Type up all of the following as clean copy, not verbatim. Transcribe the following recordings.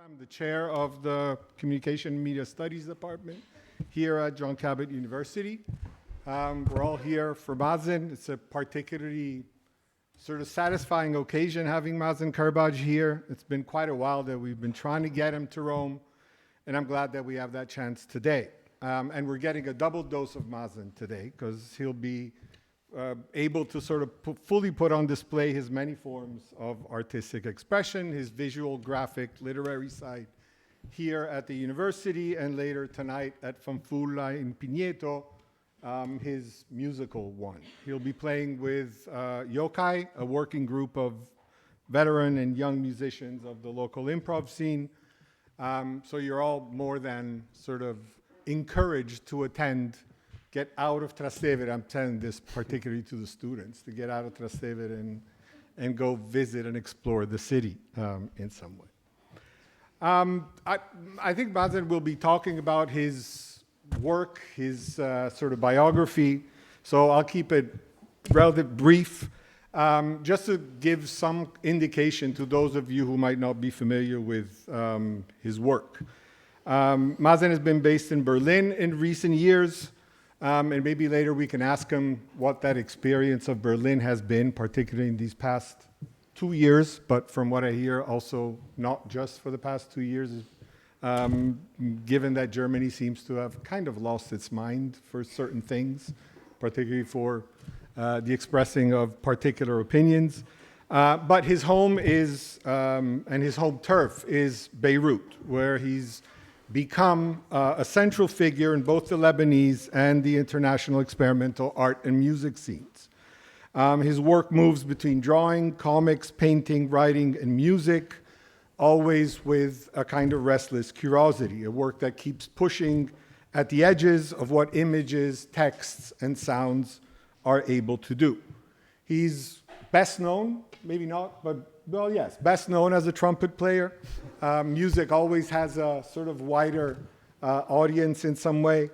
I'm the chair of the Communication and Media Studies Department here at John Cabot University. We're all here for Mazen. It's a particularly sort of satisfying occasion having Mazen Kerbaj here. It's been quite a while that we've been trying to get him to Rome, and I'm glad that we have that chance today. And we're getting a double dose of Mazen today because he'll be able to sort of fully put on display his many forms of artistic expression, his visual, graphic, literary side here at the university, and later tonight at Fanfulla in Pineto, his musical one. He'll be playing with Yokai, a working group of veteran and young musicians of the local improv scene. So you're all more than sort of encouraged to attend. Get out of Trastevere. I'm telling this particularly to the students, to get out of Trastevere and go visit and explore the city in some way. I think Mazen will be talking about his work, his sort of biography, so I'll keep it relatively brief, just to give some indication to those of you who might not be familiar with his work. Mazen has been based in Berlin in recent years. And maybe later we can ask him what that experience of Berlin has been, particularly in these past 2 years, but from what I hear, also not just for the past 2 years, given that Germany seems to have kind of lost its mind for certain things, particularly for the expressing of particular opinions. But his home is, and his home turf is Beirut, where he's become a central figure in both the Lebanese and the international experimental art and music scenes. His work moves between drawing, comics, painting, writing, and music, always with a kind of restless curiosity, a work that keeps pushing at the edges of what images, texts, and sounds are able to do. He's best known, maybe not, but well, yes, best known as a trumpet player. Music always has a sort of wider audience in some way,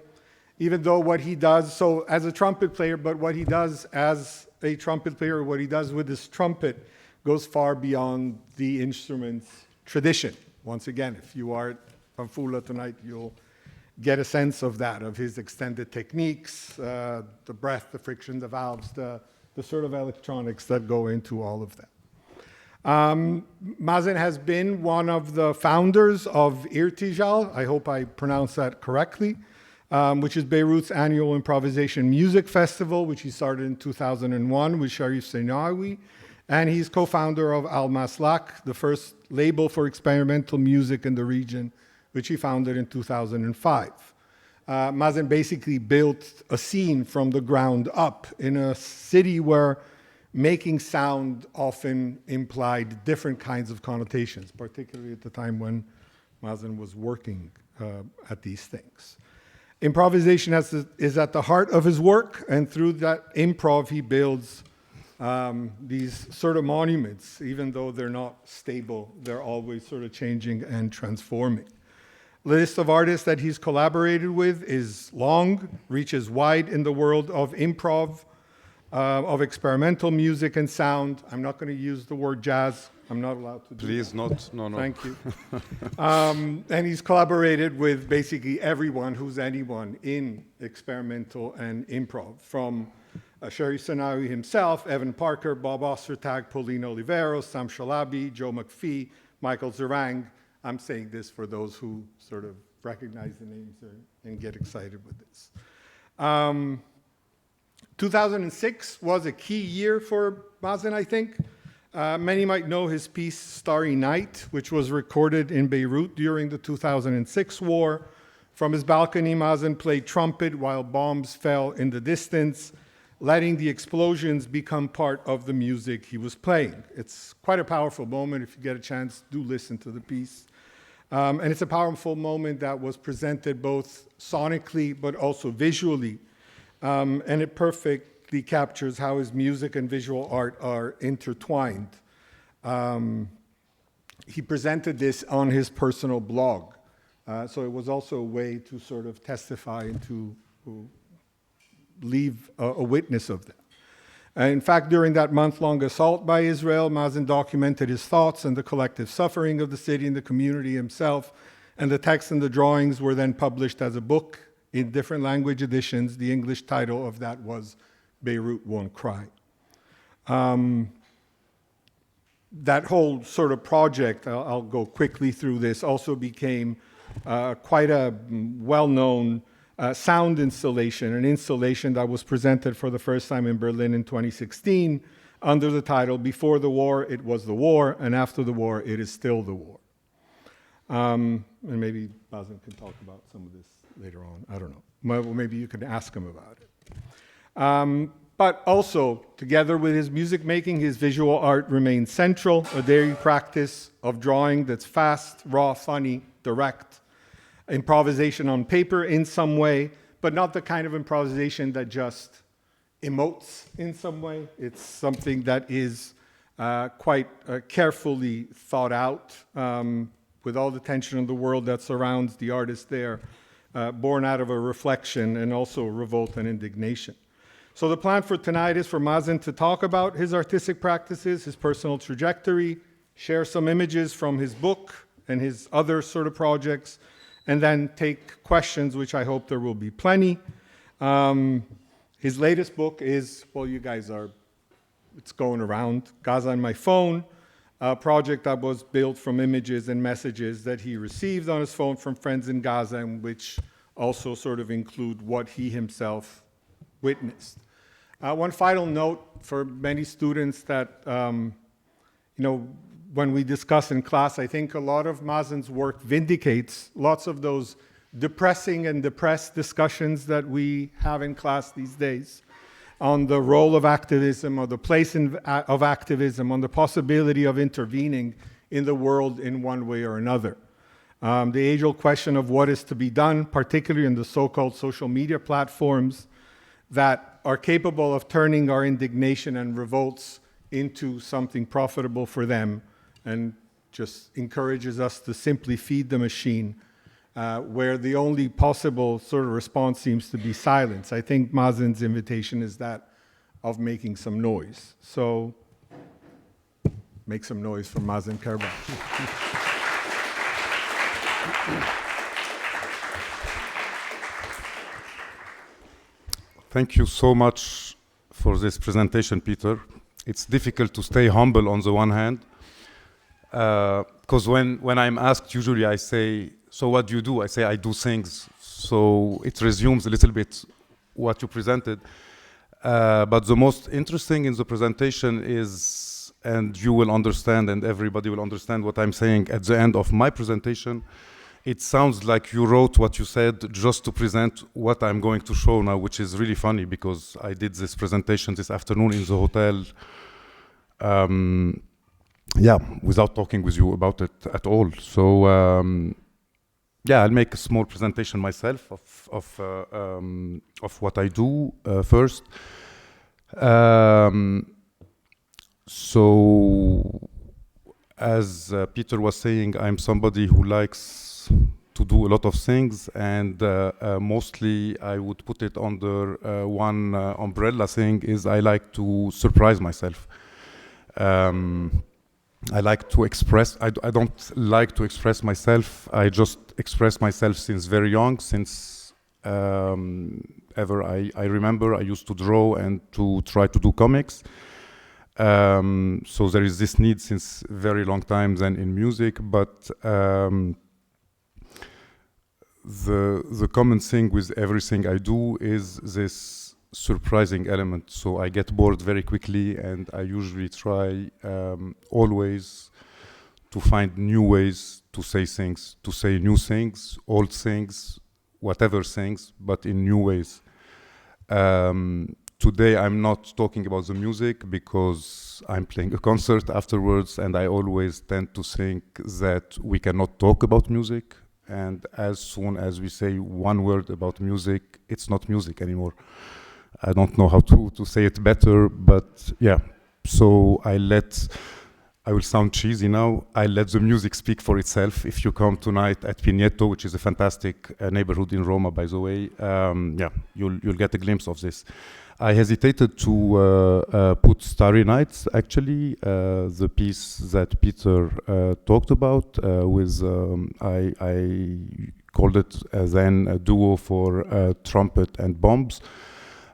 even though what he does, so as a trumpet player, but what he does as a trumpet player, what he does with his trumpet goes far beyond the instrument's tradition. Once again, if you are at Fanfulla tonight, you'll get a sense of that, of his extended techniques, the breath, the friction, the valves, the sort of electronics that go into all of that. Mazen has been one of the founders of Irtijal, I hope I pronounced that correctly, which is Beirut's annual improvisation music festival, which he started in 2001 with Sharif Senawi, and he's co-founder of Al Maslak, the first label for experimental music in the region, which he founded in 2005. Mazen basically built a scene from the ground up in a city where making sound often implied different kinds of connotations, particularly at the time when Mazen was working at these things. Improvisation is at the heart of his work, and through that improv, he builds these sort of monuments. Even though they're not stable, they're always sort of changing and transforming. The list of artists that he's collaborated with is long, reaches wide in the world of improv, of experimental music and sound. I'm not going to use the word jazz. I'm not allowed to do Please that. not. No. Thank you. And he's collaborated with basically everyone who's anyone in experimental and improv, from Sherry Sanawi himself, Evan Parker, Bob Ostertag, Pauline Oliveros, Sam Shalabi, Joe McPhee, Michael Zerang. I'm saying this for those who sort of recognize the names and get excited with this. 2006 was a key year for Mazen, I think. Many might know his piece, Starry Night, which was recorded in Beirut during the 2006 war. From his balcony, Mazen played trumpet while bombs fell in the distance, letting the explosions become part of the music he was playing. It's quite a powerful moment. If you get a chance, do listen to the piece. And it's a powerful moment that was presented both sonically but also visually. And it perfectly captures how his music and visual art are intertwined. He presented this on his personal blog. So it was also a way to sort of testify and to leave a witness of that. In fact, during that month-long assault by Israel, Mazen documented his thoughts and the collective suffering of the city and the community himself, and the text and the drawings were then published as a book in different language editions. The English title of that was Beirut Won't Cry. That whole sort of project, I'll go quickly through this, also became quite a well-known sound installation, an installation that was presented for the first time in Berlin in 2016 under the title, Before the War, It Was the War, and After the War, It Is Still the War. And maybe Mazen can talk about some of this later on. I don't know. Well, maybe you can ask him about it. But also, together with his music making, his visual art remains central, a daily practice of drawing that's fast, raw, funny, direct, improvisation on paper in some way, but not the kind of improvisation that just emotes in some way. It's something that is quite carefully thought out, with all the tension in the world that surrounds the artist there, born out of a reflection and also revolt and indignation. So the plan for tonight is for Mazen to talk about his artistic practices, his personal trajectory, share some images from his book and his other sort of projects, and then take questions, which I hope there will be plenty. His latest book is, well, you guys are, it's going around, Gaza on My Phone, a project that was built from images and messages that he received on his phone from friends in Gaza, and which also sort of include what he himself witnessed. One final note for many students that, when we discuss in class, I think a lot of Mazen's work vindicates lots of those depressing and depressed discussions that we have in class these days on the role of activism or the place of activism, on the possibility of intervening in the world in one way or another. The age-old question of what is to be done, particularly in the so-called social media platforms that are capable of turning our indignation and revolts into something profitable for them, and just encourages us to simply feed the machine, where the only possible sort of response seems to be silence. I think Mazen's invitation is that of making some noise. So make some noise for Mazen Kerbaj. Thank you so much for this presentation, Peter. It's difficult to stay humble on the one hand, because when I'm asked, usually I say, so what do you do? I say, I do things. So it resumes a little bit what you presented. But the most interesting in the presentation is, and you will understand, and everybody will understand what I'm saying at the end of my presentation, it sounds like you wrote what you said just to present what I'm going to show now, which is really funny because I did this presentation this afternoon in the hotel, without talking with you about it at all. So I'll make a small presentation myself of what I do first. So as Peter was saying, I'm somebody who likes to do a lot of things, and mostly I would put it under one umbrella thing is I like to surprise myself. I like to express, I don't like to express myself, I just express myself since very young, since ever I remember I used to draw and to try to do comics. So there is this need since very long time then in music, but the common thing with everything I do is this surprising element. So I get bored very quickly, and I usually try always to find new ways to say things, to say new things, old things, whatever things, but in new ways. Today I'm not talking about the music because I'm playing a concert afterwards, and I always tend to think that we cannot talk about music, and as soon as we say one word about music, it's not music anymore. I don't know how to say it better, but yeah. So I will sound cheesy now, I let the music speak for itself. If you come tonight at Pineto, which is a fantastic neighborhood in Roma, by the way, you'll get a glimpse of this. I hesitated to put Starry Nights, actually, the piece that Peter talked about. I called it then a duo for trumpet and bombs.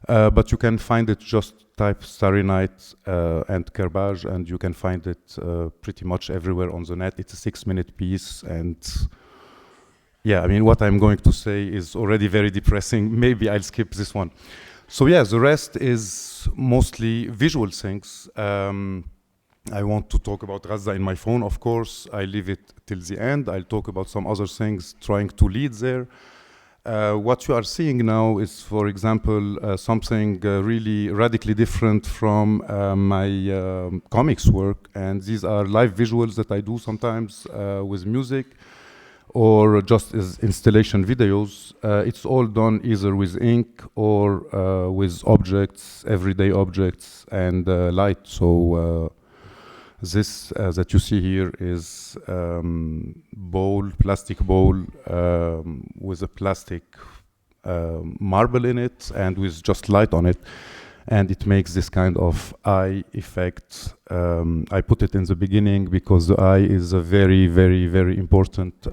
But you can find it, just type Starry Night and Kerbaj, and you can find it pretty much everywhere on the net. It's a 6-minute piece, and yeah, I mean, what I'm going to say is already very depressing. Maybe I'll skip this one. So yeah, the rest is mostly visual things. I want to talk about Gaza in my phone, of course. I leave it till the end. I'll talk about some other things, trying to lead there. What you are seeing now is, for example, something really radically different from my comics work. And these are live visuals that I do sometimes with music, or just as installation videos. It's all done either with ink or with objects, everyday objects, and light. So this that you see here is plastic bowl with a plastic marble in it and with just light on it. And it makes this kind of eye effect. I put it in the beginning because the eye is a very, very, very important,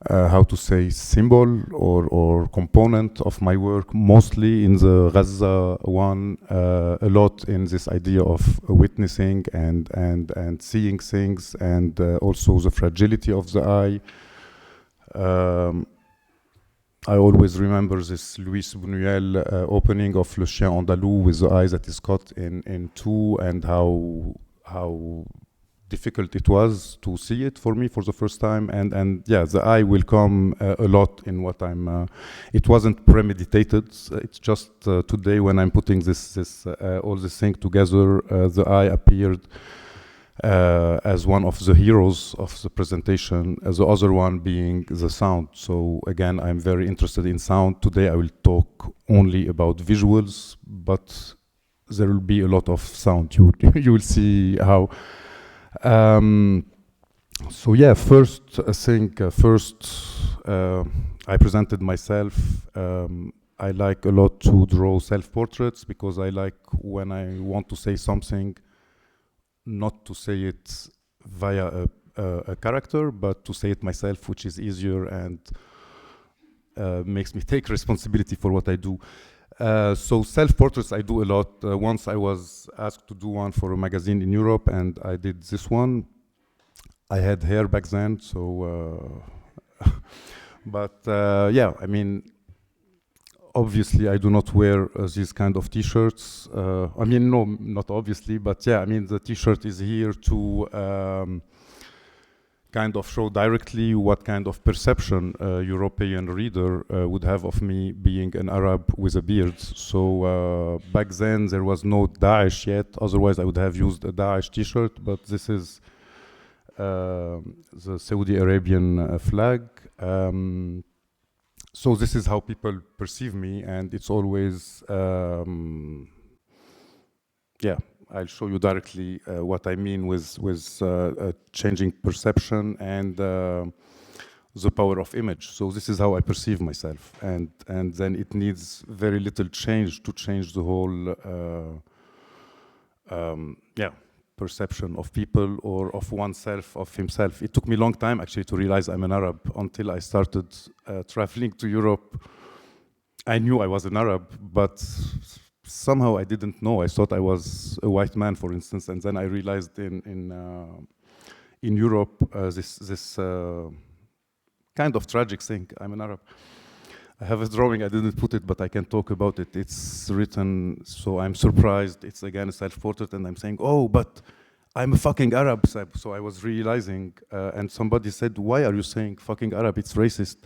how to say, symbol or component of my work, mostly in the Gaza one, a lot in this idea of witnessing and seeing things, and also the fragility of the eye. I always remember this Luis Buñuel opening of Le Chien Andalou with the eye that is cut in two, and how difficult it was to see it for me for the first time. And yeah, the eye will come a lot in what I'm. It wasn't premeditated. It's just today when I'm putting all this thing together, the eye appeared as one of the heroes of the presentation, as the other one being the sound. So again, I'm very interested in sound. Today I will talk only about visuals, but there will be a lot of sound. You will see how. So yeah, first I presented myself. I like a lot to draw self-portraits because I like, when I want to say something, not to say it via a character, but to say it myself, which is easier and makes me take responsibility for what I do. So self-portraits I do a lot. Once I was asked to do one for a magazine in Europe, and I did this one. I had hair back then, so but yeah, I mean, obviously I do not wear these kind of t-shirts. I mean, no, not obviously, but yeah, I mean, the t-shirt is here to kind of show directly what kind of perception a European reader would have of me being an Arab with a beard. So back then there was no Daesh yet, otherwise I would have used a Daesh t-shirt, but this is the Saudi Arabian flag. So this is how people perceive me, and it's always, yeah, I'll show you directly what I mean with changing perception and the power of image. So this is how I perceive myself, and then it needs very little change to change the whole, yeah, perception of people or of oneself, of himself. It took me a long time actually to realize I'm an Arab until I started traveling to Europe. I knew I was an Arab, but somehow I didn't know. I thought I was a white man, for instance, and then I realized in Europe this kind of tragic thing. I'm an Arab. I have a drawing, I didn't put it, but I can talk about it. It's written, so I'm surprised. It's again a self-portrait, and I'm saying, oh, but I'm a fucking Arab. So I was realizing, and somebody said, why are you saying fucking Arab? It's racist.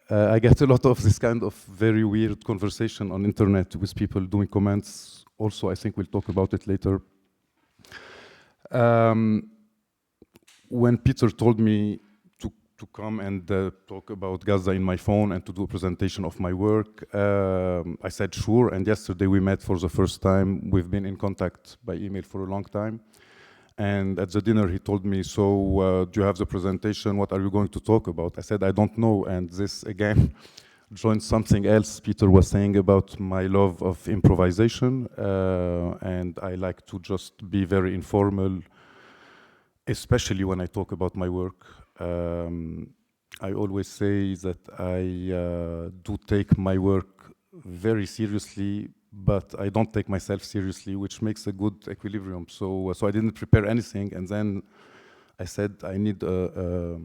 I get a lot of this kind of very weird conversation on internet with people doing comments. Also, I think we'll talk about it later. When Peter told me to come and talk about Gaza in my phone and to do a presentation of my work, I said sure, and yesterday we met for the first time. We've been in contact by email for a long time. And at the dinner, he told me, so do you have the presentation? What are you going to talk about? I said, I don't know. And this, again, join something else Peter was saying about my love of improvisation, and I like to just be very informal, especially when I talk about my work. I always say that I do take my work very seriously, but I don't take myself seriously, which makes a good equilibrium. So I didn't prepare anything, and then I said I need a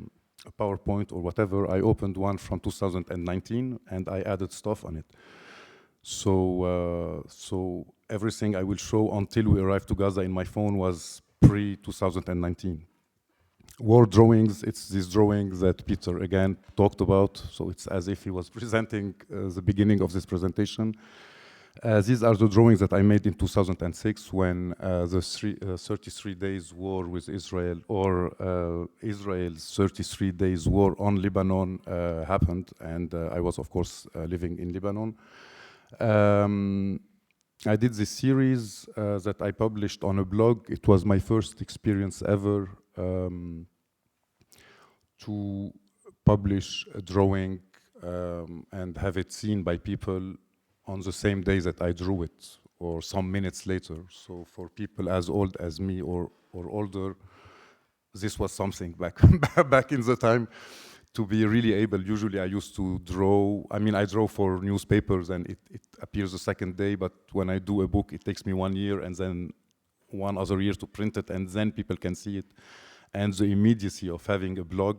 PowerPoint or whatever. I opened one from 2019, and I added stuff on it. So everything I will show until we arrive to Gaza in my phone was pre-2019. War drawings, it's these drawings that Peter again talked about, so it's as if he was presenting the beginning of this presentation. These are the drawings that I made in 2006 when the 33 days war with Israel, or Israel's 33 days war on Lebanon happened, and I was of course living in Lebanon. I did this series that I published on a blog. It was my first experience ever to publish a drawing and have it seen by people on the same day that I drew it, or some minutes later. So for people as old as me or older, this was something back back in the time to be really able. Usually I used to draw, I mean, I draw for newspapers and it appears the second day, but when I do a book, it takes me 1 year and then 1 other year to print it, and then people can see it. And the immediacy of having a blog,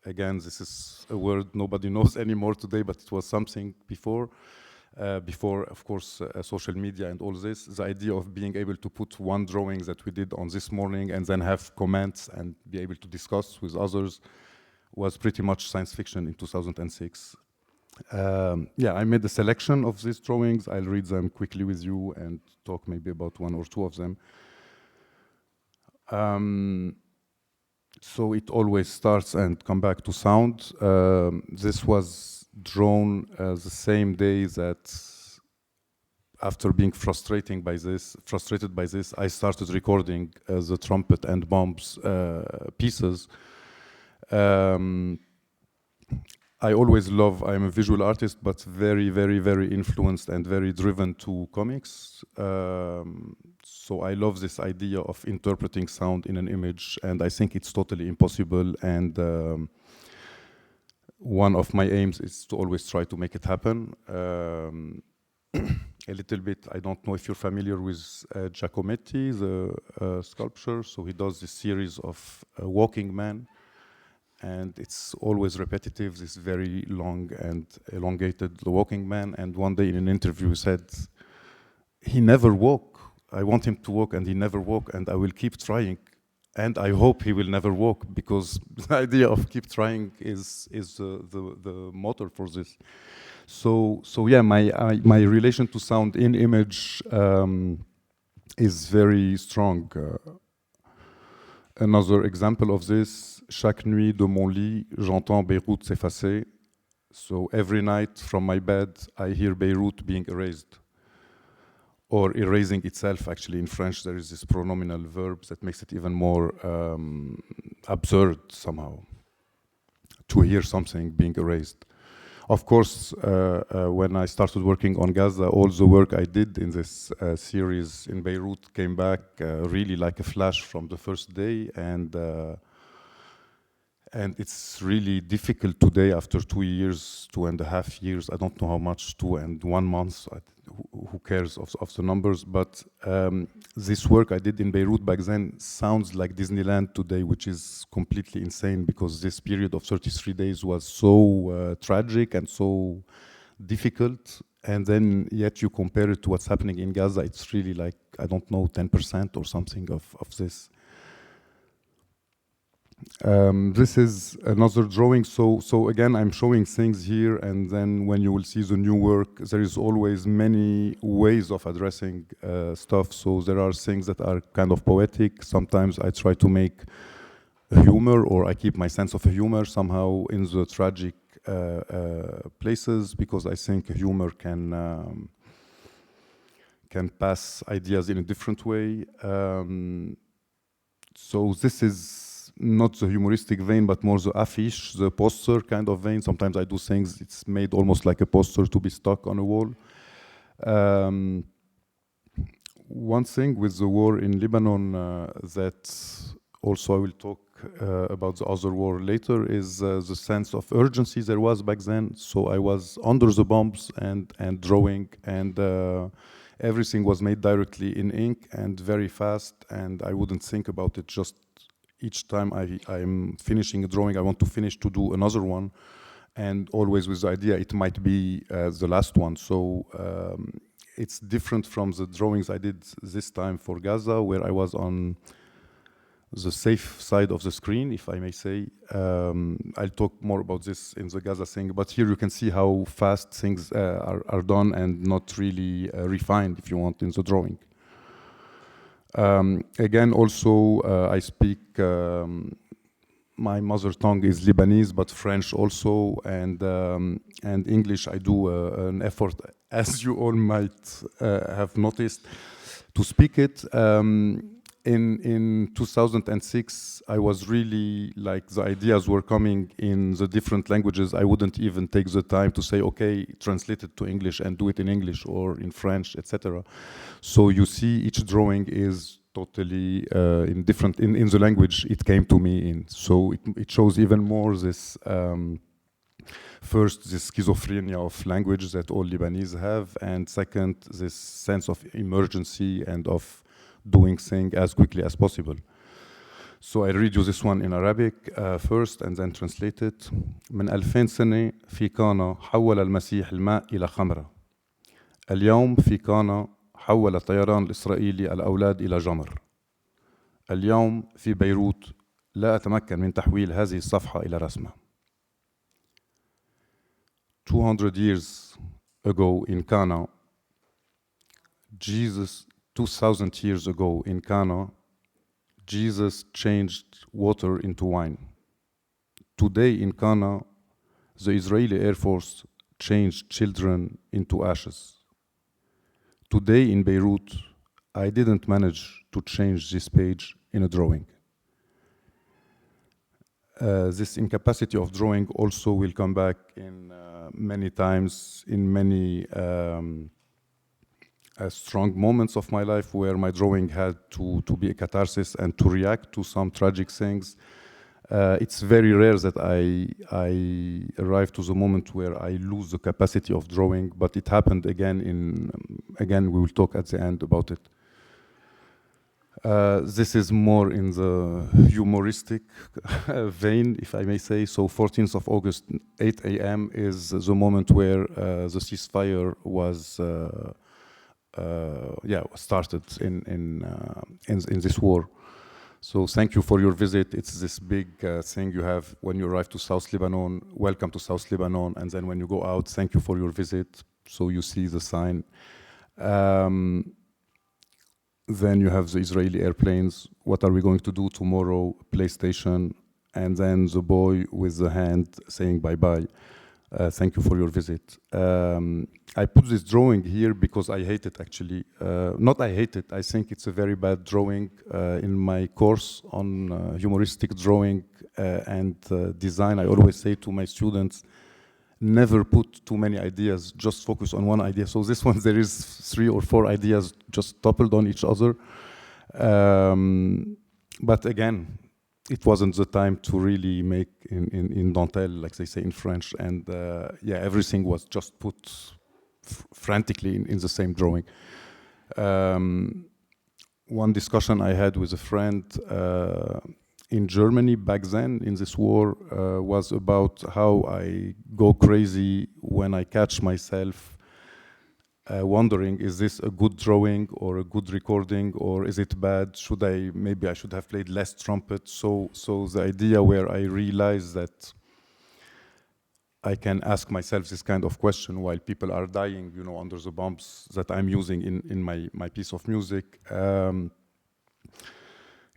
again, this is a word nobody knows anymore today, but it was something before, of course, social media and all this. The idea of being able to put one drawing that we did on this morning and then have comments and be able to discuss with others was pretty much science fiction in 2006. Yeah, I made a selection of these drawings. I'll read them quickly with you and talk maybe about 1 or 2 of them. So it always starts and come back to sound. This was drawn the same day that, after being frustrated by this, I started recording the trumpet and bombs pieces. I always I'm a visual artist, but very, very, very influenced and very driven to comics. So I love this idea of interpreting sound in an image, and I think it's totally impossible. And one of my aims is to always try to make it happen. A little bit, I don't know if you're familiar with Giacometti, the sculpture. So he does this series of walking man, and it's always repetitive, this very long and elongated walking man. And one day in an interview he said, he never walk. I want him to walk, and he never walk, and I will keep trying. And I hope he will never walk, because the idea of keep trying is the motor for this. So yeah, my relation to sound in image is very strong. Another example of this: chaque nuit de mon lit, j'entends Beirut s'effacer. So every night from my bed, I hear Beirut being erased, or erasing itself. Actually, in French, there is this pronominal verb that makes it even more absurd somehow, to hear something being erased. Of course, when I started working on Gaza, all the work I did in this series in Beirut came back really like a flash from the first day, and it's really difficult today, after 2 years, 2.5 years, I don't know how much, 2 and 1 month, who cares of the numbers, but this work I did in Beirut back then sounds like Disneyland today, which is completely insane, because this period of 33 days was so tragic and so difficult, and then yet you compare it to what's happening in Gaza, it's really like, I don't know, 10% or something of this. This is another drawing. So again, I'm showing things here, and then when you will see the new work, there is always many ways of addressing stuff. So there are things that are kind of poetic. Sometimes I try to make humor, or I keep my sense of humor somehow in the tragic places, because I think humor can pass ideas in a different way. So this is not the humoristic vein, but more the affiche, the poster kind of vein. Sometimes I do things, it's made almost like a poster to be stuck on a wall. One thing with the war in Lebanon that also I will talk about the other war later is the sense of urgency there was back then. So I was under the bombs and drawing, and everything was made directly in ink and very fast, and I wouldn't think about it. Just each time I'm finishing a drawing, I want to finish to do another one, and always with the idea it might be the last one. So it's different from the drawings I did this time for Gaza, where I was on the safe side of the screen, if I may say. I'll talk more about this in the Gaza thing, but here you can see how fast things are done and not really refined, if you want, in the drawing. Again, also, I speak, my mother tongue is Lebanese, but French also, and English. I do an effort, as you all might have noticed, to speak it. In 2006, I was really like, the ideas were coming in the different languages. I wouldn't even take the time to say, okay, translate it to English and do it in English or in French, etc. So you see, each drawing is totally in different, in the language it came to me in. So it shows even more this, first, this schizophrenia of language that all Lebanese have, and second, this sense of emergency and of doing things as quickly as possible. So I read you this one in Arabic first and then translate it. من 2000 سنة في كانا حول المسيح الماء إلى خمرة. اليوم في كانا حول الطيران الإسرائيلي الأولاد إلى جمر. اليوم في بيروت لا أتمكن من تحويل هذه الصفحة إلى رسمة. 200 years ago in Cana, 2,000 years ago in Cana, Jesus changed water into wine. Today in Cana, the Israeli Air Force changed children into ashes. Today in Beirut, I didn't manage to change this page in a drawing. This incapacity of drawing also will come back in many times, in many strong moments of my life where my drawing had to be a catharsis and to react to some tragic things. It's very rare that I arrive to the moment where I lose the capacity of drawing, but it happened again again, we will talk at the end about it. This is more in the humoristic vein, if I may say. So 14th of August, 8 a.m. is the moment where the ceasefire was started in this war. So thank you for your visit. It's this big thing you have when you arrive to South Lebanon. Welcome to South Lebanon. And then when you go out, thank you for your visit. So you see the sign. Then you have the Israeli airplanes. What are we going to do tomorrow? PlayStation. And then the boy with the hand saying bye-bye. Thank you for your visit. I put this drawing here because I hate it, actually. Not I hate it, I think it's a very bad drawing. In my course on humoristic drawing and design, I always say to my students, never put too many ideas, just focus on one idea. So this one, there is 3 or 4 ideas just toppled on each other. But again, it wasn't the time to really make in dentelle, like they say in French. And everything was just put frantically in the same drawing. One discussion I had with a friend in Germany back then in this war was about how I go crazy when I catch myself wondering, is this a good drawing or a good recording, or is it bad? Maybe I should have played less trumpet. So the idea where I realize that I can ask myself this kind of question while people are dying, under the bombs that I'm using in my piece of music.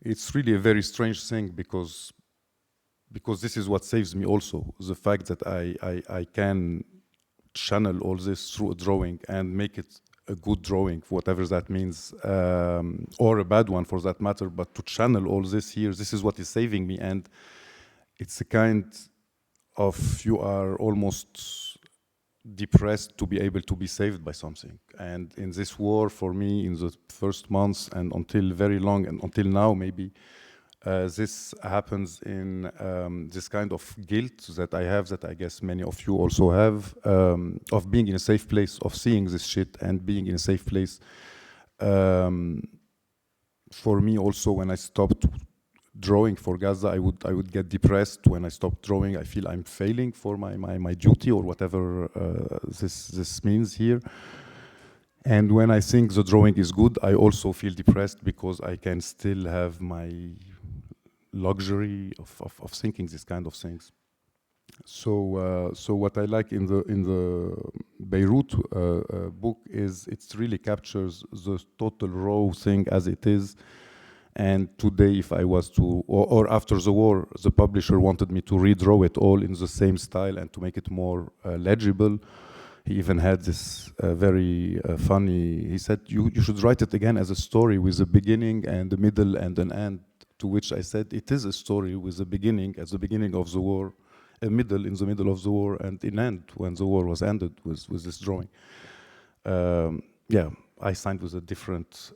It's really a very strange thing because this is what saves me also. The fact that I can channel all this through a drawing and make it a good drawing, whatever that means, or a bad one for that matter, but to channel all this here, this is what is saving me. And it's a kind of, you are almost depressed to be able to be saved by something. And in this war, for me, in the first months and until very long, and until now maybe, this happens in this kind of guilt that I have, that I guess many of you also have, of being in a safe place, of seeing this shit and being in a safe place. For me also, when I stopped drawing for Gaza, I would get depressed. When I stopped drawing, I feel I'm failing for my duty, or whatever this means here. And when I think the drawing is good, I also feel depressed, because I can still have my luxury of thinking this kind of things. So what I like in the Beirut book is it really captures the total raw thing as it is. And today, if I was to, or after the war, the publisher wanted me to redraw it all in the same style and to make it more legible. He even had this very funny, he said, you should write it again as a story with a beginning and a middle and an end. To which I said, it is a story with a beginning at the beginning of the war, a middle in the middle of the war, and an end when the war was ended with this drawing. Yeah, I signed with a different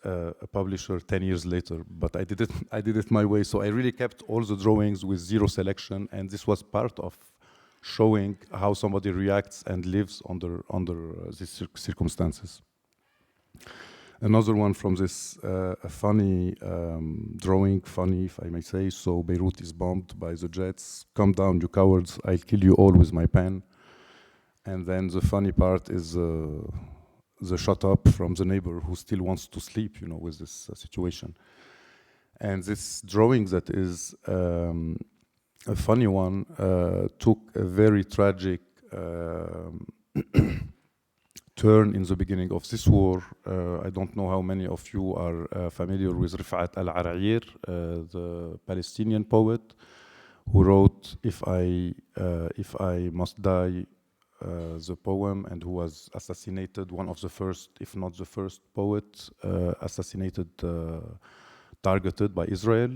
publisher 10 years later, but I did it my way. So I really kept all the drawings with zero selection, and this was part of showing how somebody reacts and lives under these circumstances. Another one from this funny drawing, funny if I may say. So Beirut is bombed by the jets. Come down, you cowards, I'll kill you all with my pen. And then the funny part is the shut up from the neighbor who still wants to sleep, you know, with this situation. And this drawing that is a funny one took a very tragic turn in the beginning of this war. I don't know how many of you are familiar with Rifat al-Arayir, the Palestinian poet, who wrote If I Must Die, the poem, and who was assassinated, one of the first, if not the first poet assassinated, targeted by Israel.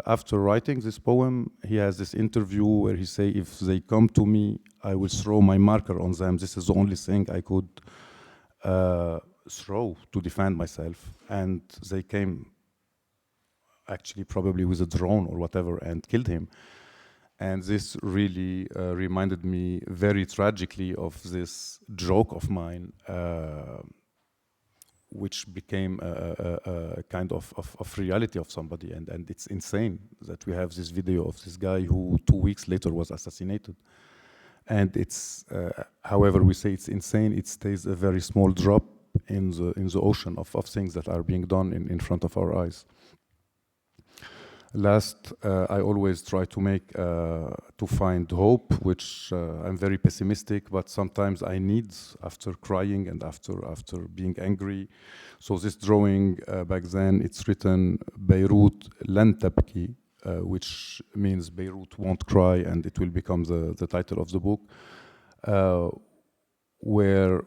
After writing this poem, he has this interview where he say, if they come to me, I will throw my marker on them. This is the only thing I could throw to defend myself. And they came actually probably with a drone or whatever and killed him. And this really reminded me very tragically of this joke of mine, which became a kind of reality of somebody. And it's insane that we have this video of this guy who 2 weeks later was assassinated. And it's, however we say it's insane, it stays a very small drop in the ocean of things that are being done in front of our eyes. Last, I always try to make, to find hope, which I'm very pessimistic, but sometimes I need after crying and after being angry. So this drawing back then, it's written Beirut lan tabki, which means Beirut won't cry, and it will become the title of the book, where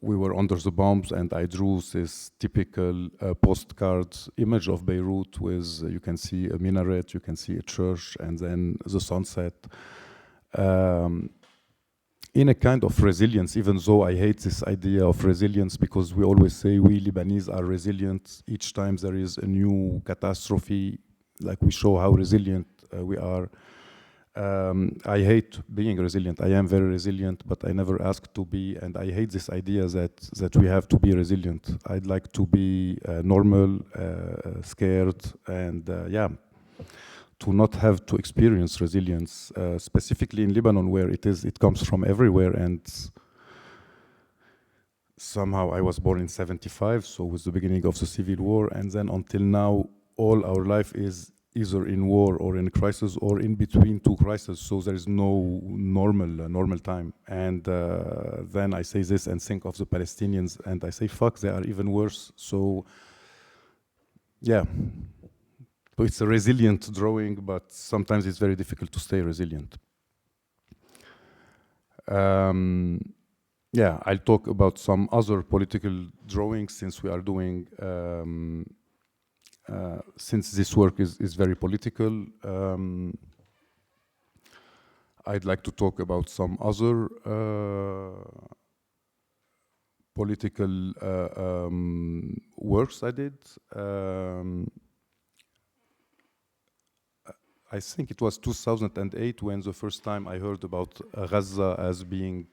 we were under the bombs, and I drew this typical postcard image of Beirut with, you can see a minaret, you can see a church, and then the sunset. In a kind of resilience, even though I hate this idea of resilience, because we always say we Lebanese are resilient. Each time there is a new catastrophe, like we show how resilient we are. I hate being resilient. I am very resilient, but I never asked to be, and I hate this idea that we have to be resilient. I'd like to be normal, scared, and yeah, to not have to experience resilience, specifically in Lebanon, where it comes from everywhere. And somehow I was born in 75, so with the beginning of the civil war, and then until now, all our life is either in war or in crisis or in between two crises. So there is no normal time. And then I say this and think of the Palestinians, and I say, fuck, they are even worse. So yeah, so it's a resilient drawing, but sometimes it's very difficult to stay resilient. yeah, I'll talk about some other political drawings since we are doing, since this work is very political. I'd like to talk about some other political works I did. I think it was 2008 when the first time I heard about Gaza as being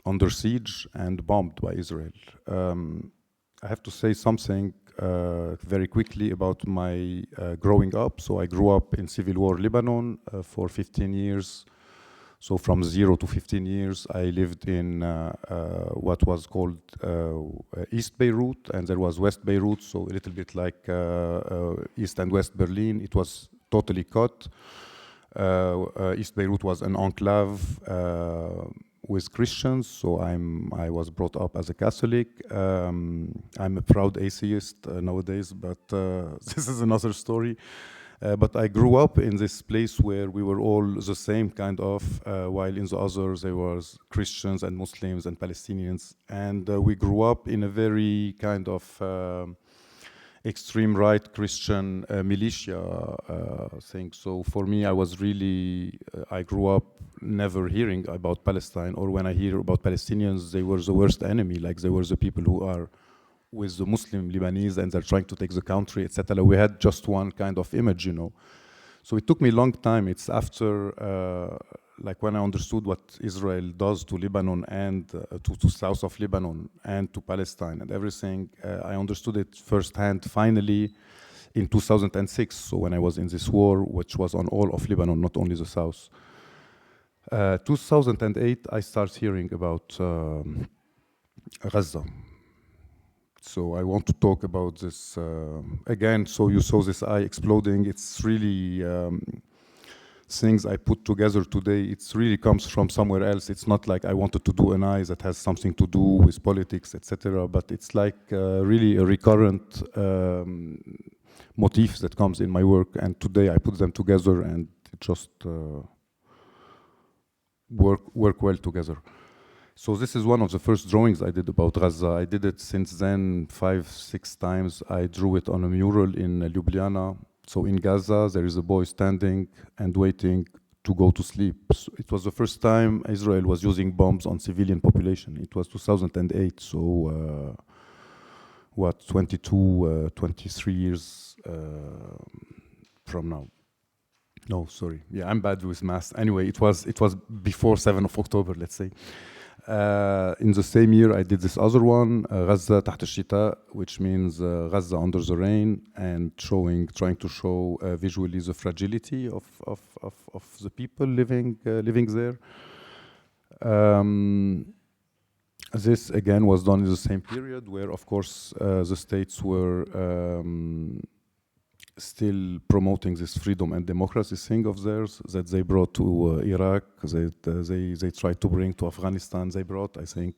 under siege and bombed by Israel. I have to say something very quickly about my growing up. So I grew up in civil war Lebanon for 15 years. So from 0 to 15 years, I lived in what was called East Beirut, and there was West Beirut, so a little bit like East and West Berlin. It was totally cut. East Beirut was an enclave with Christians, so I was brought up as a Catholic. I'm a proud atheist nowadays, but this is another story. But I grew up in this place where we were all the same kind of, while in the others there was Christians and Muslims and Palestinians. And we grew up in a very kind of extreme right Christian militia thing. So for me, I was really, I grew up never hearing about Palestine, or when I hear about Palestinians, they were the worst enemy, like they were the people who are with the Muslim Lebanese and they're trying to take the country, etc. We had just one kind of image, you know. So it took me a long time. It's after, like when I understood what Israel does to Lebanon and to south of Lebanon and to Palestine and everything, I understood it firsthand finally in 2006. So when I was in this war, which was on all of Lebanon, not only the south. 2008, I started hearing about Gaza. So I want to talk about this again. So you saw this eye exploding. It's really things I put together today. It really comes from somewhere else. It's not like I wanted to do an eye that has something to do with politics, etc. But it's like really a recurrent motif that comes in my work. And today I put them together, and it just work well together. So this is one of the first drawings I did about Gaza. I did it since then 5-6 times. I drew it on a mural in Ljubljana. So in Gaza, there is a boy standing and waiting to go to sleep. So it was the first time Israel was using bombs on civilian population. It was 2008, so 23 years from now. No, sorry. Yeah, I'm bad with math. Anyway, it was before 7th of October, let's say. In the same year, I did this other one, Gaza تحت الشتاء, which means Gaza under the rain, and trying to show visually the fragility of the people living there. This again was done in the same period, where of course the states were still promoting this freedom and democracy thing of theirs that they brought to Iraq, that they tried to bring to Afghanistan. They brought, I think,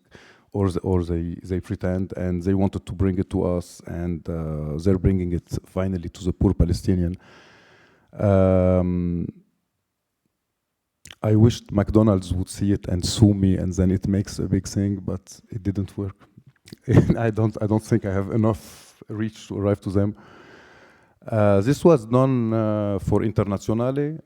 or they pretend, and they wanted to bring it to us, and they're bringing it finally to the poor Palestinian. I wished McDonald's would see it and sue me, and then it makes a big thing, but it didn't work. I don't think I have enough reach to arrive to them. This was done for Internazionale.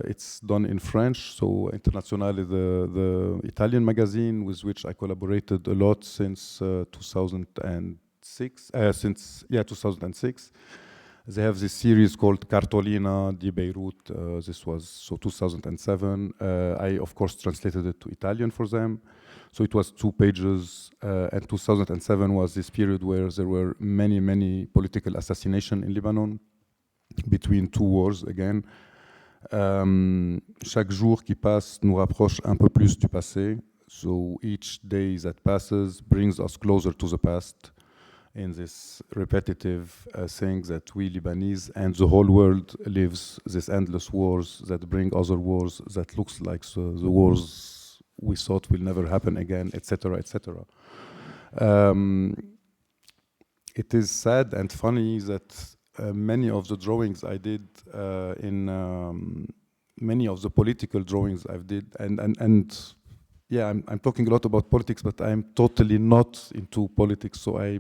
It's done in French, so Internazionale, the Italian magazine with which I collaborated a lot since 2006. 2006. They have this series called Cartolina di Beirut. This was so 2007. I of course translated it to Italian for them. So it was 2 pages, and 2007 was this period where there were many political assassinations in Lebanon between 2 wars again. Chaque jour qui passe nous rapproche un peu plus du passé. So each day that passes brings us closer to the past in this repetitive thing that we Lebanese and the whole world lives, these endless wars that bring other wars that looks like the wars we thought will never happen again, etc., etc. It is sad and funny that many of the drawings I did in many of the political drawings I've did, and yeah, I'm talking a lot about politics, but I'm totally not into politics. So I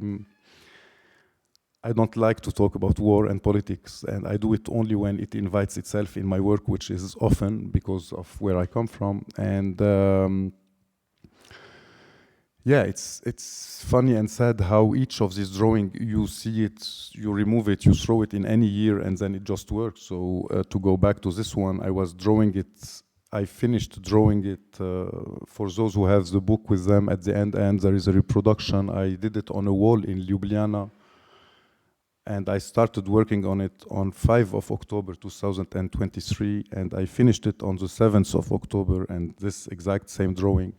don't like to talk about war and politics, and I do it only when it invites itself in my work, which is often because of where I come from. And yeah, it's funny and sad how each of these drawing, you see it, you remove it, you throw it in any year, and then it just works. So to go back to this one, I was drawing it. I finished drawing it for those who have the book with them at the end, and there is a reproduction. I did it on a wall in Ljubljana, and I started working on it on 5 of October 2023, and I finished it on the 7th of October, and this exact same drawing.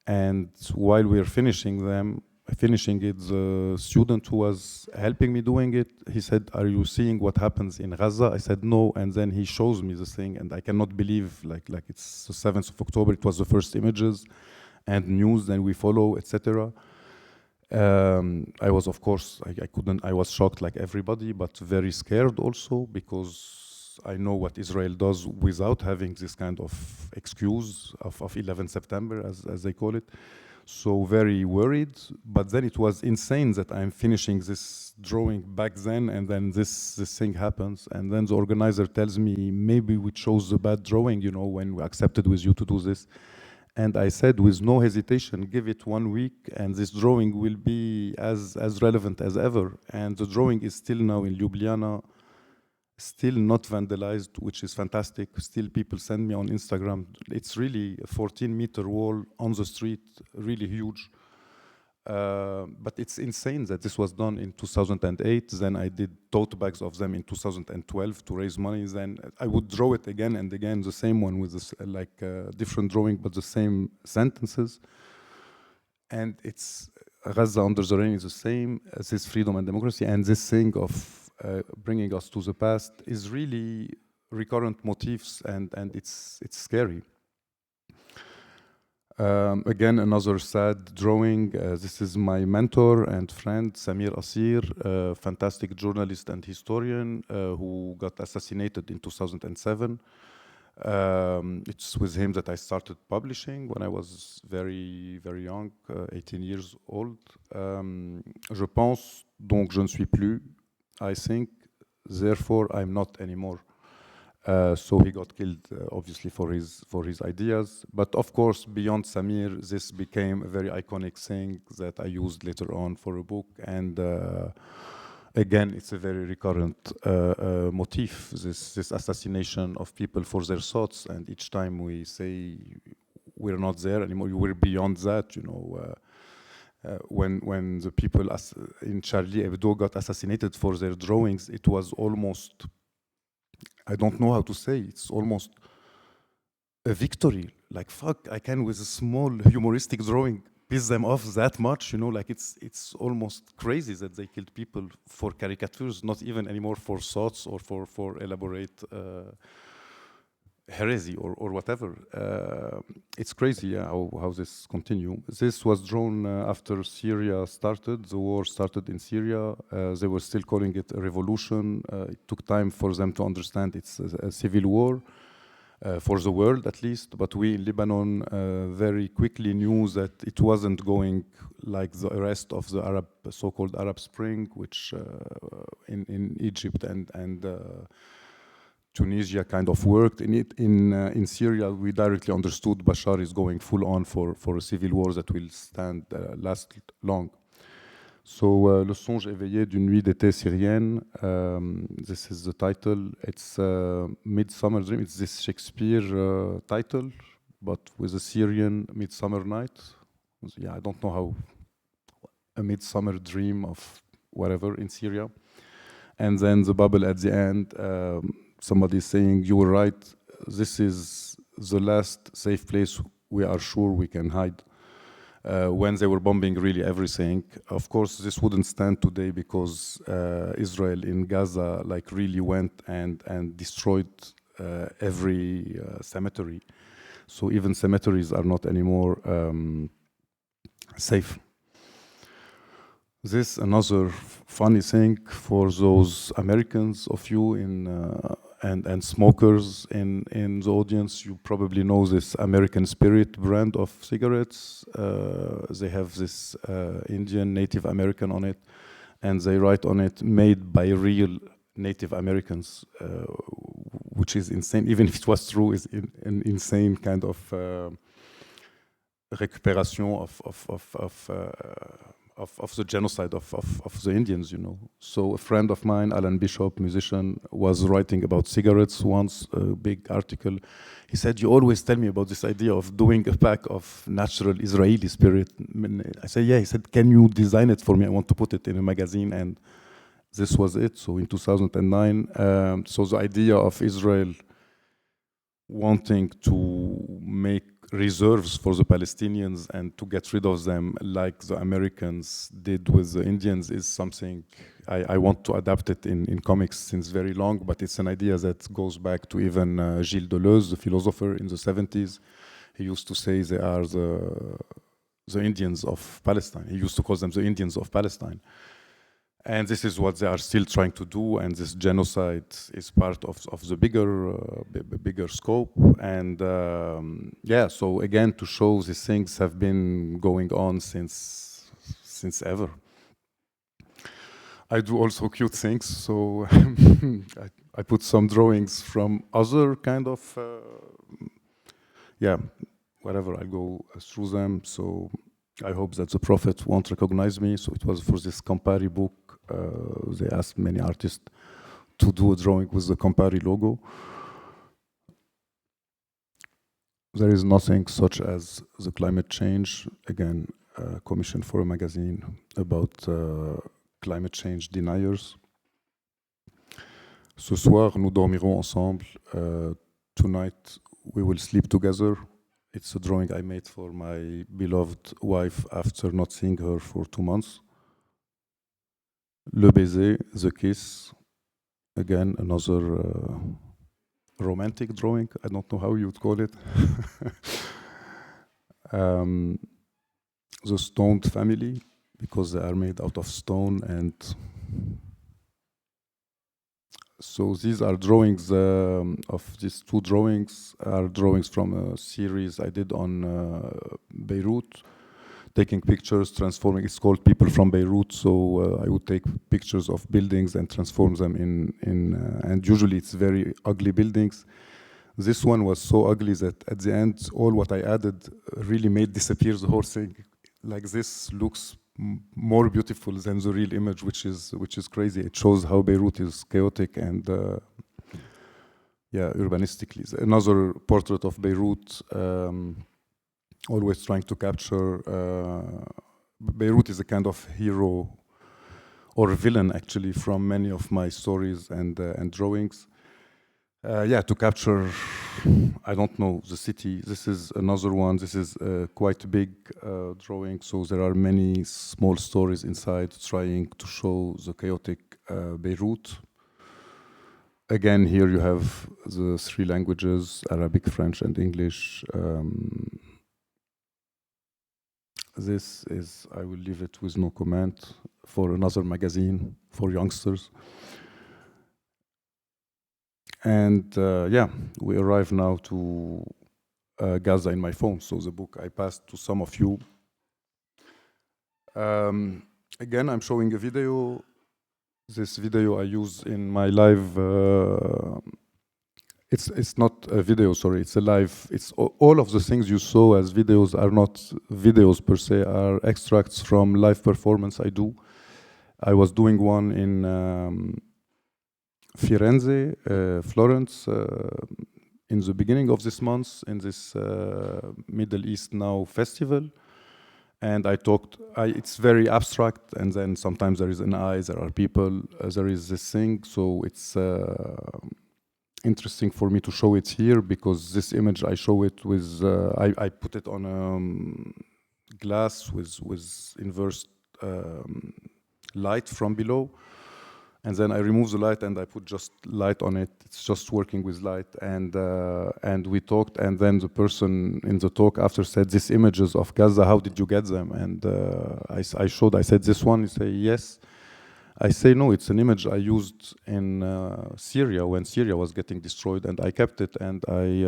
And while we were finishing it, the student who was helping me doing it, he said, "Are you seeing what happens in Gaza?" I said, "No." And then he shows me the thing, and I cannot believe, like it's the 7th of October, it was the first images and news, and we follow, etc. I was, of course, I was shocked like everybody, but very scared also, because I know what Israel does without having this kind of excuse of 11 September, as they call it. So very worried, but then it was insane that I'm finishing this drawing back then, and then this thing happens, and then the organizer tells me, maybe we chose the bad drawing, you know, when we accepted with you to do this. And I said, with no hesitation, give it 1 week, and this drawing will be as relevant as ever. And the drawing is still now in Ljubljana, still not vandalized, which is fantastic. Still people send me on Instagram. It's really a 14-meter wall on the street, really huge. But it's insane that this was done in 2008. Then I did tote bags of them in 2012 to raise money. Then I would draw it again and again, the same one with this, different drawing, but the same sentences. And it's Gaza under the rain is the same, this freedom and democracy, and this thing of bringing us to the past is really recurrent motifs, and it's scary. Again, another sad drawing. This is my mentor and friend, Samir Asir, a fantastic journalist and historian who got assassinated in 2007. It's with him that I started publishing when I was very, very young, 18 years old. Je pense, donc je ne suis plus. I think, therefore, I'm not anymore. So he got killed, obviously, for his ideas. But of course, beyond Samir, this became a very iconic thing that I used later on for a book. And again, it's a very recurrent motif, this assassination of people for their thoughts. And each time we say we're not there anymore, we're beyond that, you know. When the people in Charlie Hebdo got assassinated for their drawings, it was almost, I don't know how to say, it's almost a victory. Like, fuck, I can with a small humoristic drawing piss them off that much, you know, like it's almost crazy that they killed people for caricatures, not even anymore for thoughts or for elaborate heresy or whatever. It's crazy, yeah, how this continue. This was drawn after Syria started. The war started in Syria. They were still calling it a revolution. It took time for them to understand it's a civil war, for the world at least. But we in Lebanon very quickly knew that it wasn't going like the rest of the so-called Arab Spring, which in Egypt and Tunisia kind of worked. In Syria, we directly understood Bashar is going full on for a civil war that will last long. So, Le songe éveillé d'une nuit d'été syrienne. This is the title. It's Midsummer Dream. It's this Shakespeare title, but with a Syrian Midsummer Night. Yeah, I don't know how a midsummer dream of whatever in Syria. And then the bubble at the end. Somebody saying, you were right, this is the last safe place we are sure we can hide. When they were bombing really everything. Of course, this wouldn't stand today because Israel in Gaza like really went and destroyed every cemetery. So even cemeteries are not anymore safe. This another funny thing for those Americans of you in and smokers in the audience. You probably know this American Spirit brand of cigarettes. They have this Indian Native American on it, and they write on it, made by real Native Americans, which is insane. Even if it was true, is an insane kind of recuperation of the genocide of the Indians, you know. So a friend of mine, Alan Bishop, musician, was writing about cigarettes once, a big article. He said, you always tell me about this idea of doing a pack of natural Israeli spirit. I said, yeah. He said, can you design it for me? I want to put it in a magazine. And this was it. So in 2009, so the idea of Israel wanting to make reserves for the Palestinians and to get rid of them like the Americans did with the Indians is something I want to adapt it in comics since very long, but it's an idea that goes back to even Gilles Deleuze, the philosopher in the 70s. He used to say they are the Indians of Palestine. He used to call them the Indians of Palestine. And this is what they are still trying to do, and this genocide is part of the bigger scope. And yeah, so again, to show these things have been going on since ever. I do also cute things, so I put some drawings from other kind of, yeah, whatever, I'll go through them. So I hope that the Prophet won't recognize me. So it was for this Campari book. They asked many artists to do a drawing with the Campari logo. There is nothing such as the climate change. Again, commission for a magazine about climate change deniers. Ce soir, nous dormirons ensemble. Tonight, we will sleep together. It's a drawing I made for my beloved wife after not seeing her for 2 months. Le baiser, the kiss. Again, another romantic drawing. I don't know how you would call it. The stoned family, because they are made out of stone. And so these are drawings of these 2 drawings are drawings from a series I did on Beirut, taking pictures, transforming. It's called People from Beirut. So I would take pictures of buildings and transform them and usually it's very ugly buildings. This one was so ugly that at the end, all what I added really made disappear the whole thing. Like this looks more beautiful than the real image, which is crazy. It shows how Beirut is chaotic and yeah, urbanistically. Another portrait of Beirut, always trying to capture. Beirut is a kind of hero or villain, actually, from many of my stories and drawings. Yeah, to capture, I don't know, the city. This is another one. This is quite a big drawing, so there are many small stories inside trying to show the chaotic Beirut. Again, here you have the 3 languages, Arabic, French, and English. This is, I will leave it with no comment, for another magazine for youngsters. And yeah, we arrive now to Gaza in my phone. So the book I passed to some of you. Again, I'm showing a video. This video I use in my live. It's not a video, sorry. It's a live. It's all of the things you saw as videos are not videos per se. Are extracts from live performance I do. I was doing one in Firenze, Florence, in the beginning of this month, in this Middle East Now festival. And I talked, it's very abstract, and then sometimes there is an eye, there are people, there is this thing. So it's interesting for me to show it here, because this image I show it with, I put it on glass with inverse light from below. And then I remove the light and I put just light on it. It's just working with light. And we talked, and then the person in the talk after said, "These images of Gaza, how did you get them?" And I showed, I said, "This one." He said, "Yes." I say no, it's an image I used in Syria when Syria was getting destroyed, and I kept it, and I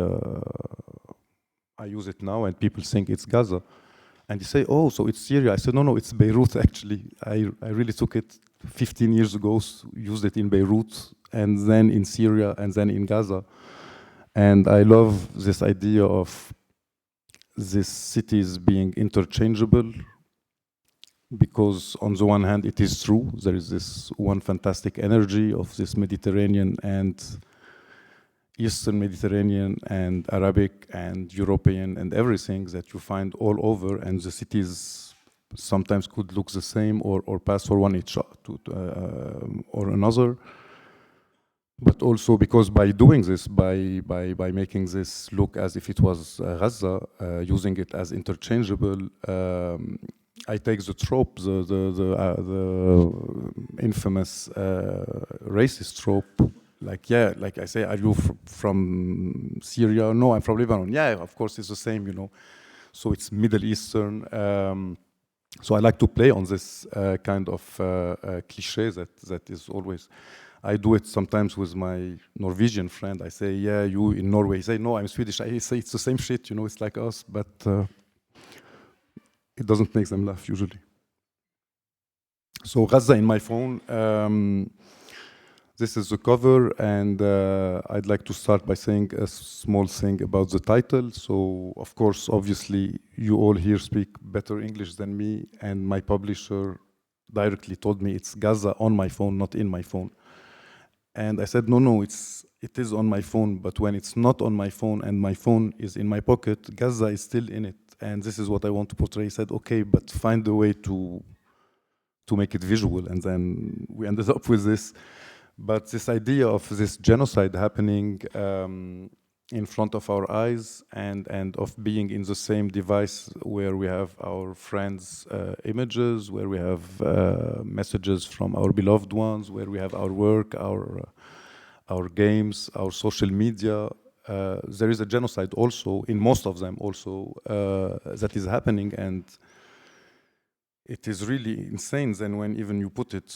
use it now, and people think it's Gaza. And they say, oh, so it's Syria. I said, no, it's Beirut, actually. I really took it 15 years ago, used it in Beirut, and then in Syria, and then in Gaza. And I love this idea of these cities being interchangeable, because on the one hand, it is true. There is this one fantastic energy of this Mediterranean and Eastern Mediterranean and Arabic and European and everything that you find all over, and the cities sometimes could look the same or pass for one each or another. But also because by doing this, by making this look as if it was Gaza, using it as interchangeable, I take the trope, the infamous racist trope. Like, yeah, like I say, are you from Syria? No, I'm from Lebanon. Yeah, of course, it's the same, you know. So it's Middle Eastern. So I like to play on this kind of cliche that is always. I do it sometimes with my Norwegian friend. I say, yeah, you in Norway. He say, no, I'm Swedish. I say, it's the same shit, you know, it's like us, but it doesn't make them laugh usually. So Gaza in my phone. This is the cover, and I'd like to start by saying a small thing about the title. So, of course, obviously, you all here speak better English than me, and my publisher directly told me it's Gaza on my phone, not in my phone. And I said, no, it is on my phone, but when it's not on my phone and my phone is in my pocket, Gaza is still in it, and this is what I want to portray. He said, okay, but find a way to make it visual, and then we ended up with this. But this idea of this genocide happening in front of our eyes, and of being in the same device where we have our friends' images, where we have messages from our beloved ones, where we have our work, our games, our social media. There is a genocide also, in most of them also, that is happening, and it is really insane. Then when even you put it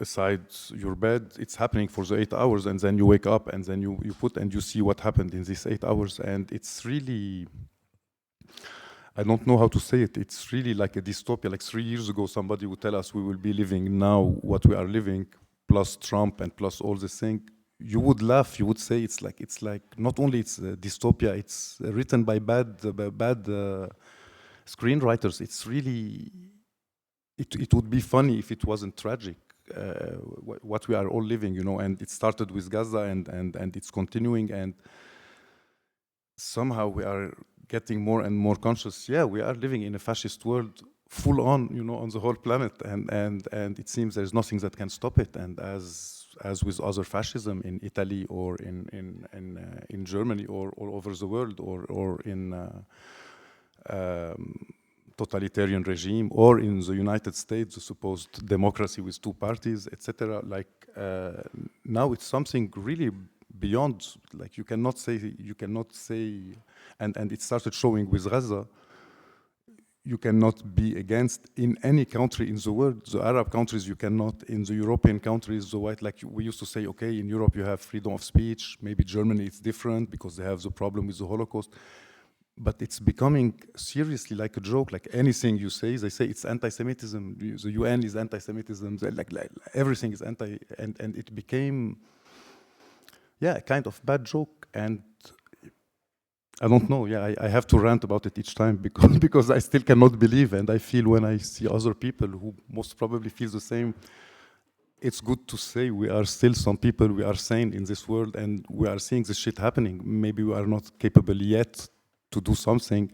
aside your bed, it's happening for the 8 hours, and then you wake up, and then you put and you see what happened in these 8 hours, and it's really, I don't know how to say it, it's really like a dystopia. Like 3 years ago, somebody would tell us we will be living now what we are living, plus Trump and plus all this thing. You would laugh, you would say it's like not only it's a dystopia, it's written by bad screenwriters. It's really, it would be funny if it wasn't tragic. What we are all living, you know, and it started with Gaza, and it's continuing, and somehow we are getting more and more conscious. Yeah, we are living in a fascist world, full on, you know, on the whole planet, and it seems there's nothing that can stop it. And as with other fascism in Italy or in Germany or all over the world, or in totalitarian regime, or in the United States, the supposed democracy with two parties, etc. Like now it's something really beyond. Like you cannot say, and it started showing with Gaza. You cannot be against in any country in the world. The Arab countries you cannot. In the European countries, the white, like we used to say, okay, in Europe you have freedom of speech. Maybe Germany it's different because they have the problem with the Holocaust. But it's becoming seriously like a joke. Like anything you say, they say it's anti-Semitism. The UN is anti-Semitism. Like everything is anti, and it became, yeah, a kind of bad joke. And I don't know. Yeah, I have to rant about it each time because I still cannot believe, and I feel when I see other people who most probably feel the same. It's good to say we are still some people. We are sane in this world, and we are seeing this shit happening. Maybe we are not capable yet to do something,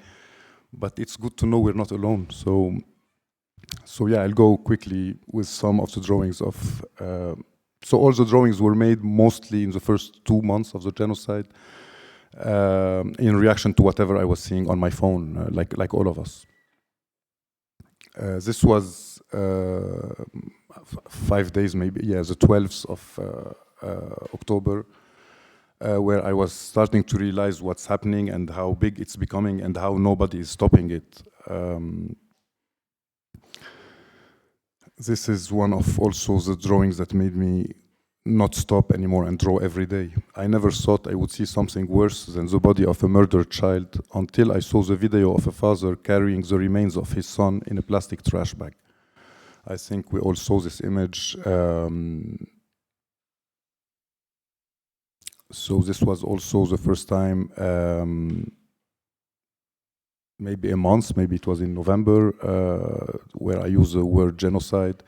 but it's good to know we're not alone. So yeah, I'll go quickly with some of the drawings of. So all the drawings were made mostly in the first 2 months of the genocide, in reaction to whatever I was seeing on my phone, like all of us. This was 5 days, maybe, yeah, the 12th of October. Where I was starting to realize what's happening and how big it's becoming and how nobody is stopping it. This is one of also the drawings that made me not stop anymore and draw every day. I never thought I would see something worse than the body of a murdered child until I saw the video of a father carrying the remains of his son in a plastic trash bag. I think we all saw this image. So this was also the first time, maybe a month, maybe it was in November, where I used the word genocide,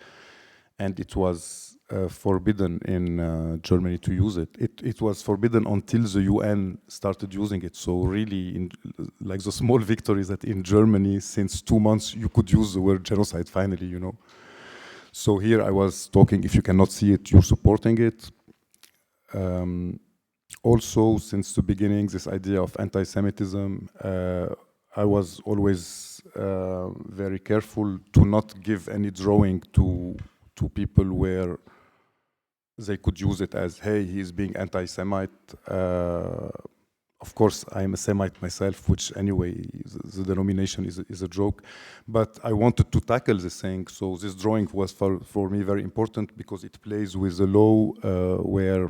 and it was forbidden in Germany to use it. It was forbidden until the UN started using it. So really, like the small victory is that in Germany, since 2 months, you could use the word genocide finally, you know. So here I was talking, if you cannot see it, you're supporting it. Also, since the beginning, this idea of anti-Semitism, I was always very careful to not give any drawing to people where they could use it as, hey, he's being anti-Semite. Of course, I'm a Semite myself, which anyway, the denomination is a joke. But I wanted to tackle this thing, so this drawing was for me very important because it plays with the law where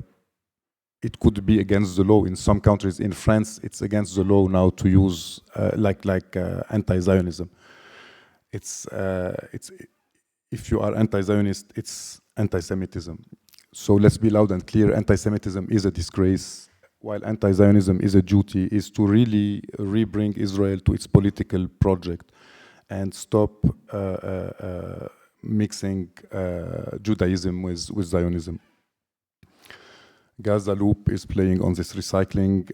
it could be against the law. In some countries, in France, it's against the law now to use anti-Zionism. It's if you are anti-Zionist, it's anti-Semitism. So let's be loud and clear, anti-Semitism is a disgrace, while anti-Zionism is a duty, is to really rebring Israel to its political project and stop mixing Judaism with Zionism. Gaza Loop is playing on this recycling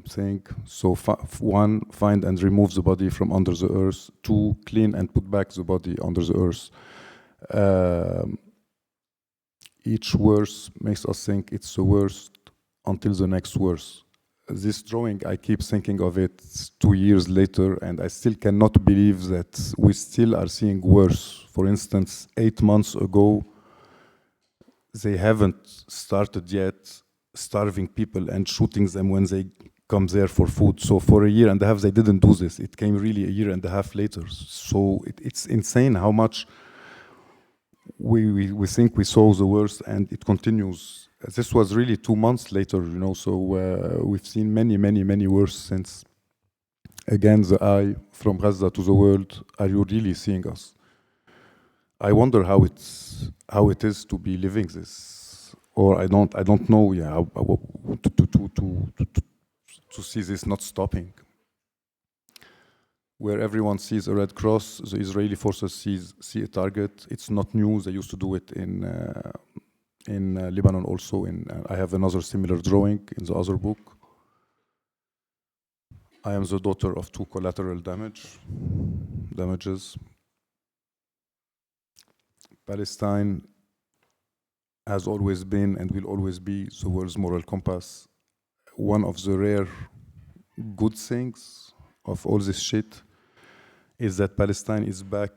thing. So one, find and remove the body from under the earth. Two, clean and put back the body under the earth. Each verse makes us think it's the worst until the next verse. This drawing, I keep thinking of it 2 years later, and I still cannot believe that we still are seeing worse. For instance, 8 months ago, they haven't started yet starving people and shooting them when they come there for food. So for 1.5 years, they didn't do this. It came really 1.5 years later. So it's insane how much we think we saw the worst, and it continues. This was really 2 months later, you know, so we've seen many worse since. Again, the eye from Gaza to the world, are you really seeing us? I wonder how it is to be living this, or I don't know, yeah, to see this not stopping. Where everyone sees a red cross, the Israeli forces see a target. It's not new. They used to do it in Lebanon also. I have another similar drawing in the other book. I am the daughter of 2 collateral damages. Palestine has always been and will always be the world's moral compass. One of the rare good things of all this shit is that Palestine is back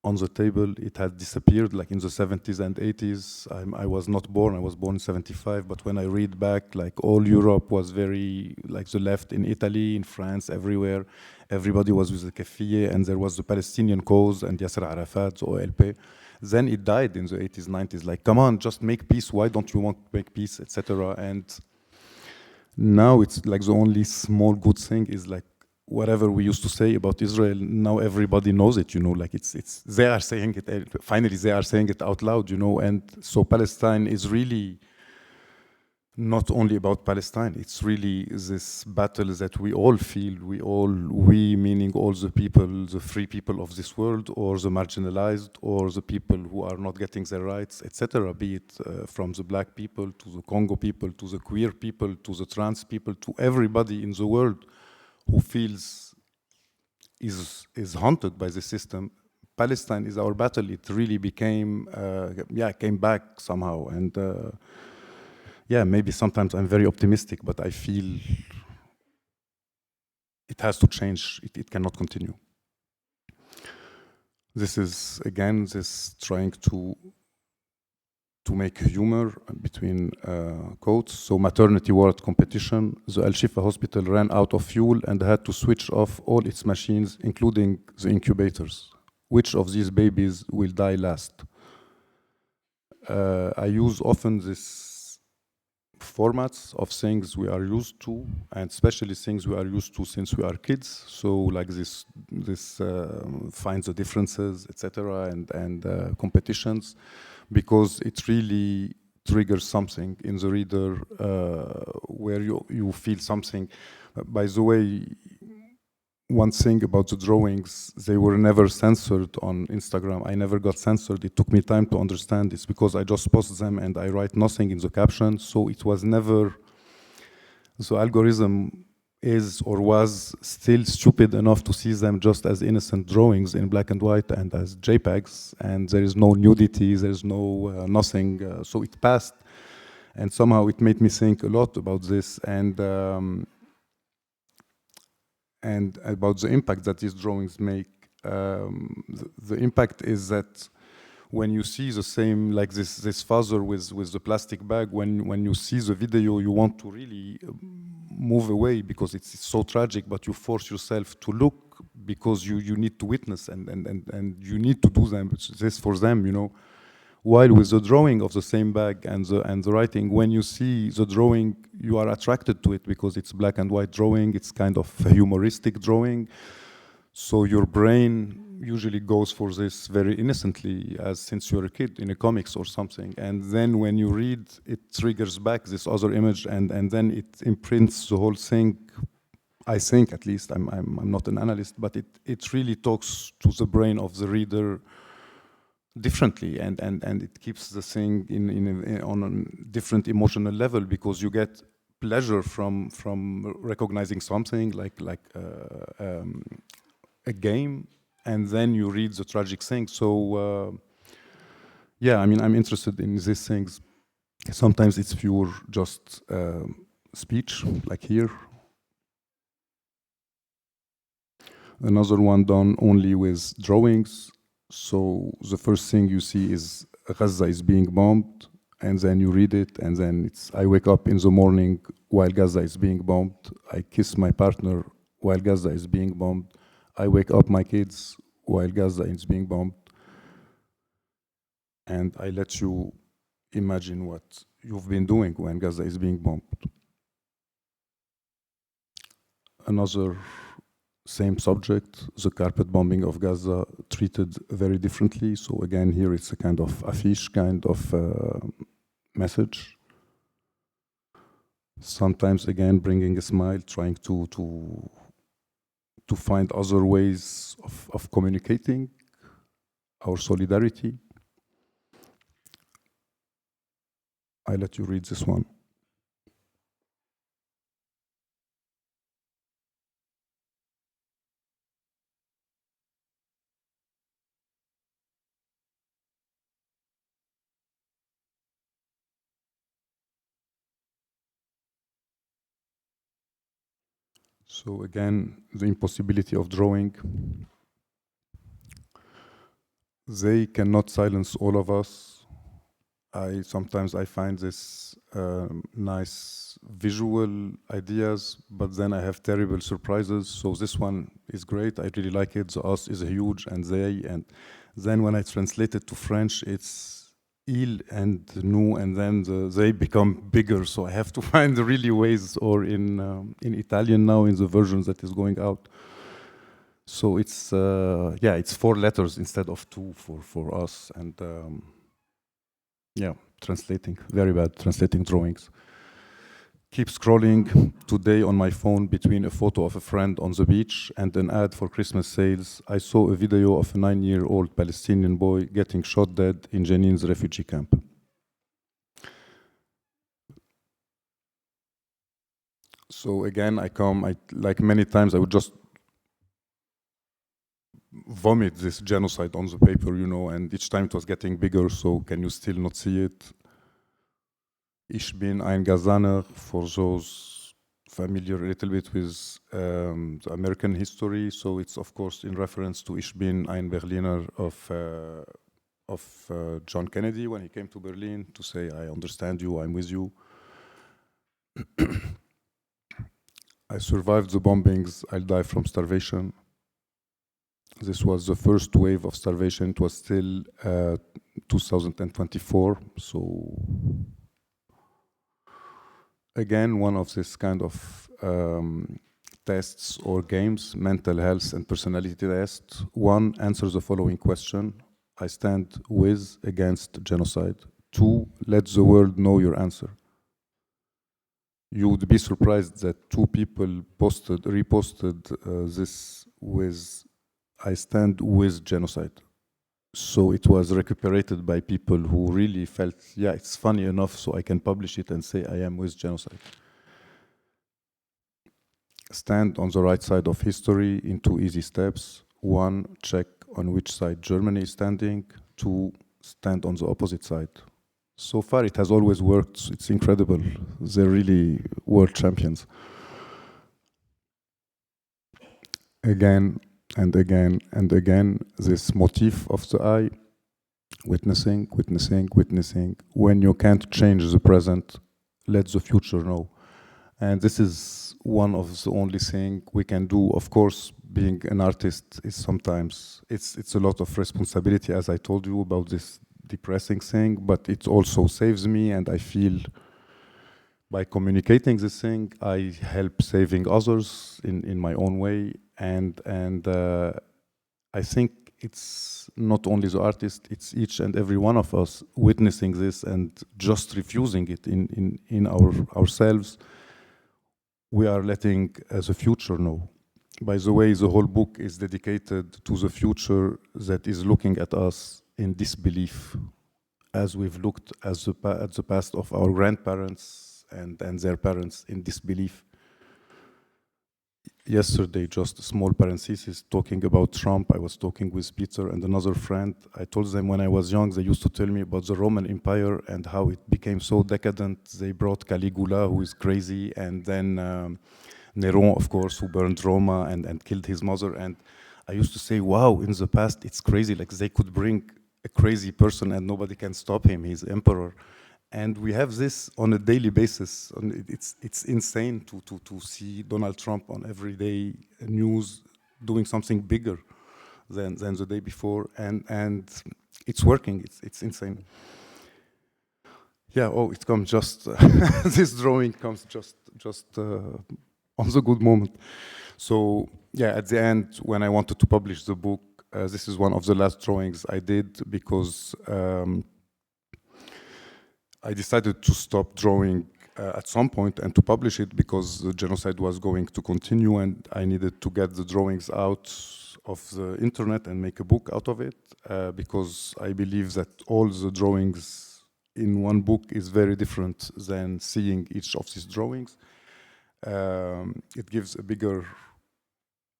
on the table. It had disappeared like in the 70s and 80s. I was not born, I was born in 75, but when I read back, like all Europe was very, like the left in Italy, in France, everywhere, everybody was with the kafiyeh, and there was the Palestinian cause and Yasser Arafat, the OLP. Then it died in the 80s, 90s, like, come on, just make peace, why don't you want to make peace, etc. And now it's like the only small good thing is like, whatever we used to say about Israel, now everybody knows it, you know, like it's they are saying it, finally they are saying it out loud, you know, and so Palestine is really not only about Palestine, it's really this battle that we all feel, we meaning all the people, the free people of this world, or the marginalized, or the people who are not getting their rights, etc., be it from the black people, to the Congo people, to the queer people, to the trans people, to everybody in the world who feels is haunted by the system. Palestine is our battle. It really became, came back somehow. And maybe sometimes I'm very optimistic, but I feel it has to change. It cannot continue. This is, again, this trying to make humor between quotes. So maternity ward competition, the Al-Shifa hospital ran out of fuel and had to switch off all its machines, including the incubators. which of these babies will die last. I use often this formats of things we are used to, and especially things we are used to since we are kids. So like this finds the differences, etc., and competitions, because it really triggers something in the reader where you feel something. By the way, one thing about the drawings, they were never censored on Instagram. I never got censored. It took me time to understand. It's because I just post them and I write nothing in the caption. So it was never, the algorithm is or was still stupid enough to see them just as innocent drawings in black and white and as JPEGs. And there is no nudity, there's no nothing. So it passed. And somehow it made me think a lot about this. And about the impact that these drawings make. The impact is that when you see the same, like this father with the plastic bag, when you see the video, you want to really move away because it's so tragic, but you force yourself to look because you need to witness and you need to do this for them, you know. While with the drawing of the same bag and the writing, when you see the drawing, you are attracted to it because it's black and white drawing. It's kind of a humoristic drawing. So your brain usually goes for this very innocently, as since you're a kid in a comics or something. And then when you read, it triggers back this other image, and then it imprints the whole thing. I think, at least, I'm not an analyst, but it really talks to the brain of the reader differently, and it keeps the thing on a different emotional level, because you get pleasure from recognizing something like a game, and then you read the tragic thing. So yeah, I mean, I'm interested in these things. Sometimes it's pure just speech, like here. Another one done only with drawings. So the first thing you see is Gaza is being bombed, and then you read it, and then it's, I wake up in the morning while Gaza is being bombed. I kiss my partner while Gaza is being bombed. I wake up my kids while Gaza is being bombed. And I let you imagine what you've been doing when Gaza is being bombed. Another same subject, the carpet bombing of Gaza, treated very differently. So again, here it's a kind of affiche kind of message. Sometimes again, bringing a smile, trying to find other ways of communicating our solidarity. I let you read this one. So again, the impossibility of drawing. They cannot silence all of us. Sometimes I find this nice visual ideas, but then I have terrible surprises. So this one is great. I really like it. The us is huge, and they, and then when I translate it to French, it's il and nous, and then they become bigger. So I have to find the really ways, or in Italian now in the versions that is going out. So it's yeah, it's 4 letters instead of 2 for us, and yeah, translating, very bad translating drawings. Keep scrolling. Today on my phone, between a photo of a friend on the beach and an ad for Christmas sales, I saw a video of a 9-year-old Palestinian boy getting shot dead in Jenin's refugee camp. So again, like many times, I would just vomit this genocide on the paper, you know, and each time it was getting bigger, so can you still not see it? Ich bin ein Gazaner, for those familiar a little bit with the American history, so it's of course in reference to Ich bin ein Berliner of John Kennedy when he came to Berlin to say, I understand you, I'm with you. I survived the bombings, I'll die from starvation. This was the first wave of starvation. It was still 2024. So again, one of this kind of tests or games, mental health and personality test. One, answers the following question: I stand with, against genocide. Two, let the world know your answer. You would be surprised that two people reposted this with, I stand with genocide. So it was recuperated by people who really felt, yeah, it's funny enough, so I can publish it and say I am with genocide. Stand on the right side of history in 2 easy steps. 1, check on which side Germany is standing. 2, stand on the opposite side. So far, it has always worked. It's incredible. They're really world champions. Again and again and again, this motif of the eye, witnessing, witnessing, witnessing. When you can't change the present, let the future know. And this is one of the only thing we can do. Of course, being an artist is sometimes, it's a lot of responsibility, as I told you about this depressing thing, but it also saves me, and I feel by communicating this thing, I help saving others in my own way. And I think it's not only the artist, it's each and every one of us witnessing this and just refusing it in ourselves. We are letting the future know. By the way, the whole book is dedicated to the future that is looking at us in disbelief, as we've looked at the past of our grandparents and their parents in disbelief. Yesterday, just a small parenthesis, talking about Trump, I was talking with Peter and another friend. I told them when I was young, they used to tell me about the Roman Empire and how it became so decadent. They brought Caligula, who is crazy, and then Neron, of course, who burned Roma and killed his mother. And I used to say, wow, in the past, it's crazy. Like, they could bring a crazy person and nobody can stop him. He's emperor. And we have this on a daily basis. It's insane to see Donald Trump on everyday news doing something bigger than the day before, and it's working. It's insane. Yeah. Oh, it comes just this drawing comes just on the good moment. So yeah, at the end, when I wanted to publish the book, this is one of the last drawings I did because. I decided to stop drawing at some point and to publish it because the genocide was going to continue, and I needed to get the drawings out of the internet and make a book out of it because I believe that all the drawings in one book is very different than seeing each of these drawings. It gives a bigger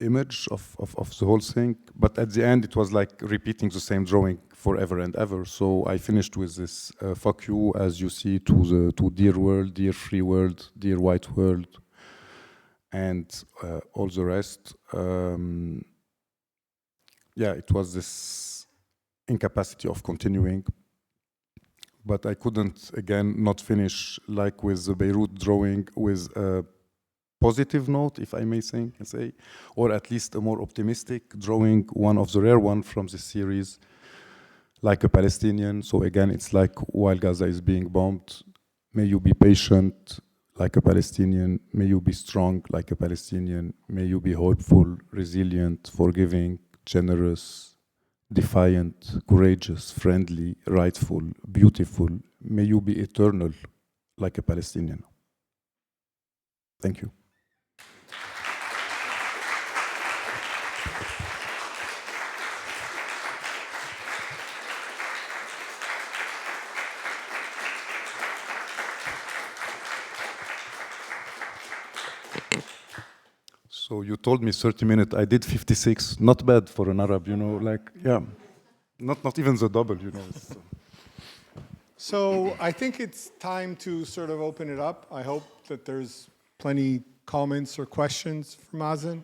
image of the whole thing, but at the end it was like repeating the same drawing forever and ever. So I finished with this fuck you, as you see, to dear world, dear free world, dear white world, and all the rest. Yeah, it was this incapacity of continuing, but I couldn't again not finish like with the Beirut drawing with a positive note, if I may say, or at least a more optimistic drawing, one of the rare ones from this series, like a Palestinian. So again, it's like while Gaza is being bombed, may you be patient like a Palestinian, may you be strong like a Palestinian, may you be hopeful, resilient, forgiving, generous, defiant, courageous, friendly, rightful, beautiful, may you be eternal like a Palestinian. Thank you. So you told me 30 minutes, I did 56, not bad for an Arab, you know, like, yeah, not even the double, you know. So I think it's time to sort of open it up. I hope that there's plenty comments or questions for Mazen.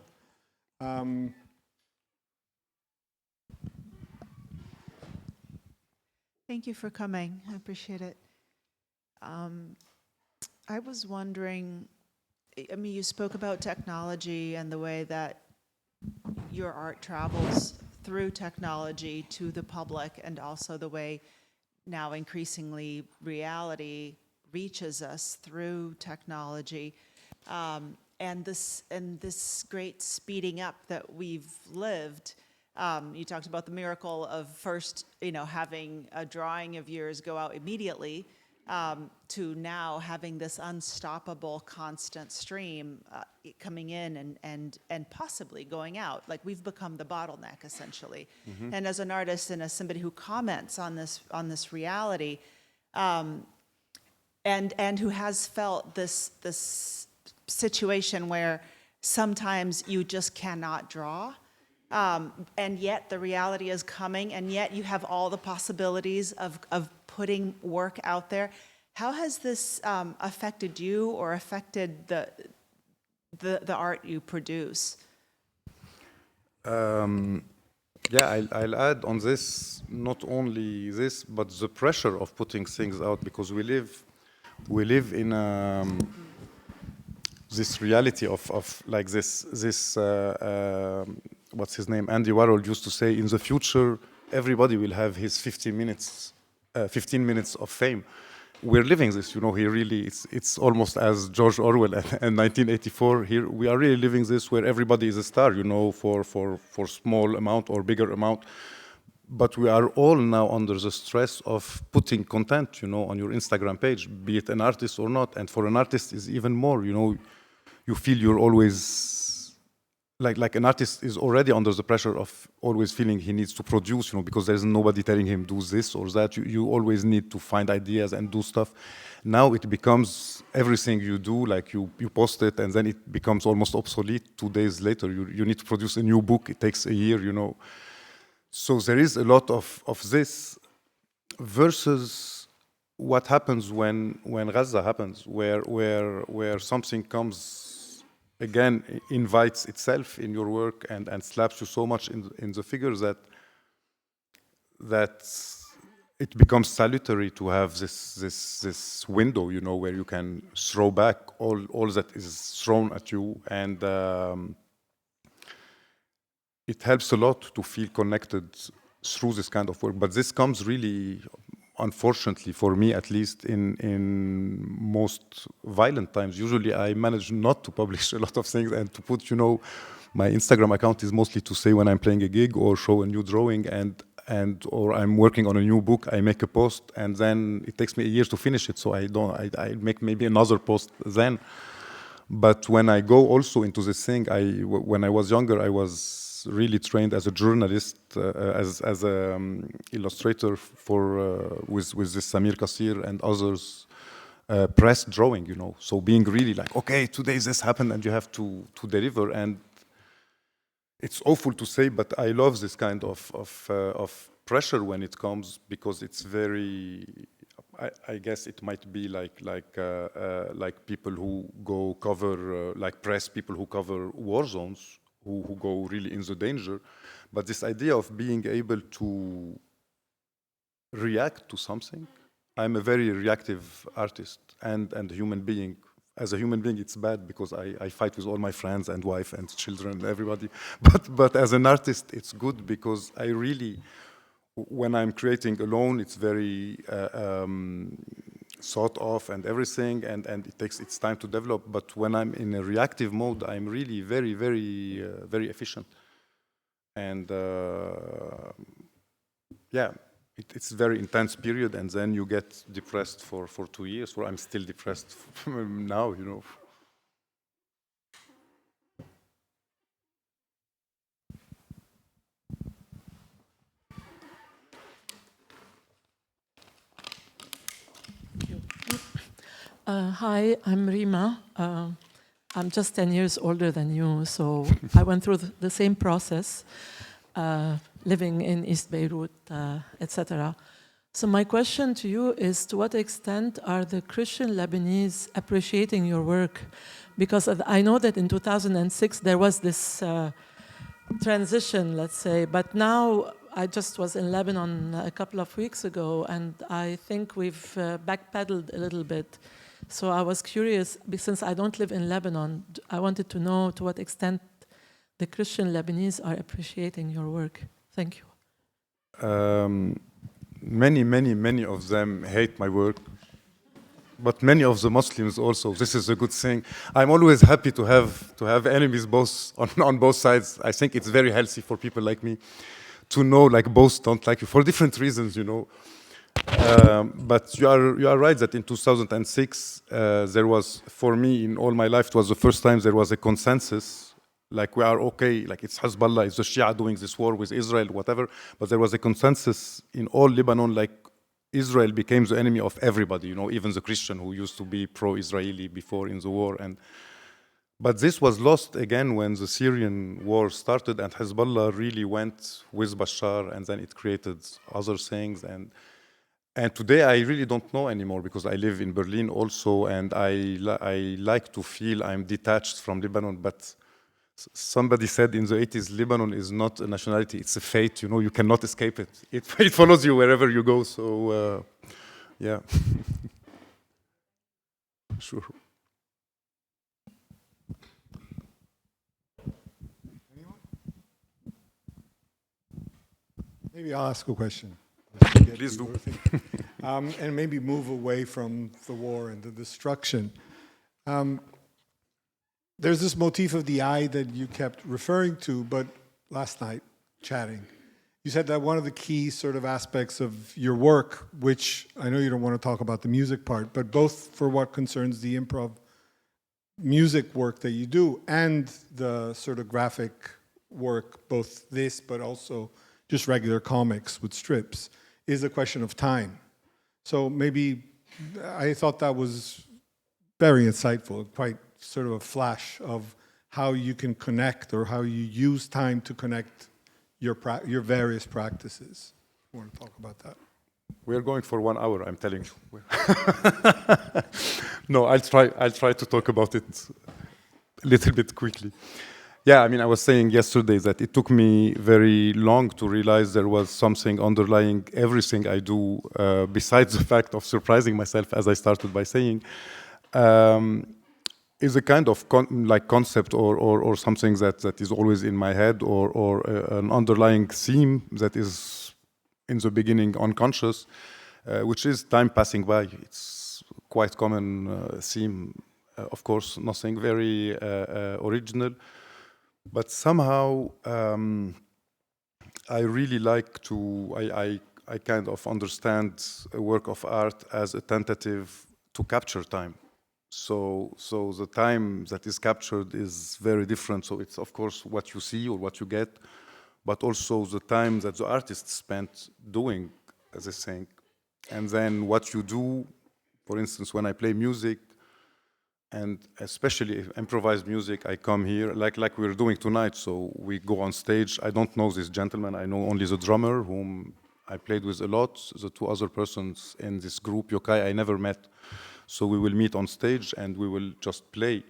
Thank you for coming. I appreciate it. I was wondering, I mean, you spoke about technology and the way that your art travels through technology to the public, and also the way now increasingly reality reaches us through technology. And this great speeding up that we've lived. You talked about the miracle of first, having a drawing of yours go out immediately, to now having this unstoppable, constant stream coming in and possibly going out. Like, we've become the bottleneck, essentially. Mm-hmm. And as an artist and as somebody who comments on this reality, and who has felt this situation where sometimes you just cannot draw, and yet the reality is coming, and yet you have all the possibilities of putting work out there. How has this affected you or affected the art you produce? I'll add on this, not only this, but the pressure of putting things out, because we live in this reality of like this what's his name? Andy Warhol used to say, in the future, everybody will have his 15 minutes of fame. We're living this, it's almost as George Orwell and 1984. Here we are really living this, where everybody is a star, for small amount or bigger amount. But we are all now under the stress of putting content, on your Instagram page, be it an artist or not. And for an artist is even more, you feel you're always like an artist is already under the pressure of always feeling he needs to produce, because there's nobody telling him do this or that. You always need to find ideas and do stuff. Now it becomes everything you do, like you post it and then it becomes almost obsolete 2 days later. You need to produce a new book. It takes a year, So there is a lot of this versus what happens when Gaza happens, where something comes, again, invites itself in your work and slaps you so much in the figure that it becomes salutary to have this window, where you can throw back all that is thrown at you, and it helps a lot to feel connected through this kind of work. But this comes really, unfortunately, for me at least, in most violent times. Usually I manage not to publish a lot of things and to put, my Instagram account is mostly to say when I'm playing a gig or show a new drawing or I'm working on a new book, I make a post and then it takes me a year to finish it. So I make maybe another post then. But when I go also into this thing, when I was younger, I was really trained as a journalist, as an illustrator with this Samir Kassir and others, press drawing, So being really like, okay, today this happened and you have to deliver. And it's awful to say, but I love this kind of pressure when it comes, because it's very. I guess it might be like people who go cover, like press people who cover war zones, who go really in the danger. But this idea of being able to react to something, I'm a very reactive artist and a human being. As a human being, it's bad because I fight with all my friends and wife and children and everybody. But as an artist, it's good because I really, when I'm creating alone, it's very thought of and everything, and it takes its time to develop. But when I'm in a reactive mode, I'm really very, very, very efficient. And it's a very intense period, and then you get depressed for 2 years, or I'm still depressed now, Hi, I'm Rima. I'm just 10 years older than you, so I went through the same process, living in East Beirut, etc. So my question to you is, to what extent are the Christian Lebanese appreciating your work? Because I know that in 2006 there was this transition, let's say, but now I just was in Lebanon a couple of weeks ago, and I think we've backpedaled a little bit. So I was curious, since I don't live in Lebanon, I wanted to know to what extent the Christian Lebanese are appreciating your work? Thank you. Many of them hate my work, but many of the Muslims also. This is a good thing. I'm always happy to have enemies both on both sides. I think it's very healthy for people like me to know like both don't like you for different reasons, you know. But you are right that in 2006 there was, for me in all my life, it was the first time there was a consensus. Like we are okay, like it's Hezbollah, it's the Shia doing this war with Israel, whatever. But there was a consensus in all Lebanon, like Israel became the enemy of everybody, you know, even the Christian who used to be pro-Israeli before in the war. But this was lost again when the Syrian war started and Hezbollah really went with Bashar, and then it created other things. And today I really don't know anymore because I live in Berlin also, and I like to feel I'm detached from Lebanon. But somebody said in the 80s, Lebanon is not a nationality, it's a fate, you know, you cannot escape it. It follows you wherever you go, so yeah. Sure. Anyone? Maybe I'll ask a question. Please do. And maybe move away from the war and the destruction. There's this motif of the eye that you kept referring to, but last night, chatting, you said that one of the key sort of aspects of your work, which I know you don't want to talk about the music part, but both for what concerns the improv music work that you do and the sort of graphic work, both this but also just regular comics with strips, is a question of time. So maybe I thought that was very insightful, quite sort of a flash of how you can connect or how you use time to connect your various practices. You want to talk about that? We're going for 1 hour, I'm telling you. No, I'll try to talk about it a little bit quickly. Yeah, I mean, I was saying yesterday that it took me very long to realize there was something underlying everything I do, besides the fact of surprising myself, as I started by saying, is a kind of concept or something that is always in my head, or an underlying theme that is in the beginning unconscious, which is time passing by. It's quite common theme, of course, nothing very original. But somehow I really like to, I kind of understand a work of art as a tentative to capture time. So the time that is captured is very different. So it's, of course, what you see or what you get, but also the time that the artist spent doing this thing. And then what you do, for instance, when I play music, and especially improvised music, I come here, like we're doing tonight, so we go on stage. I don't know this gentleman, I know only the drummer, whom I played with a lot. The two other persons in this group, Yokai, I never met. So we will meet on stage and we will just play.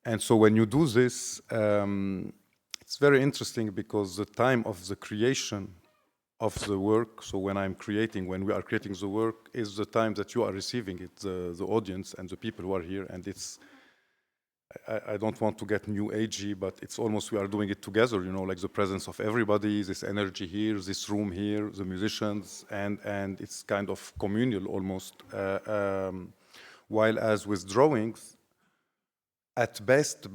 And so when you do this, it's very interesting because the time of the creation of the work, so when we are creating the work, is the time that you are receiving it, the audience and the people who are here. And it's, I don't want to get new agey, but it's almost we are doing it together, you know, like the presence of everybody, this energy here, this room here, the musicians, and it's kind of communal almost. While as with drawings, at best,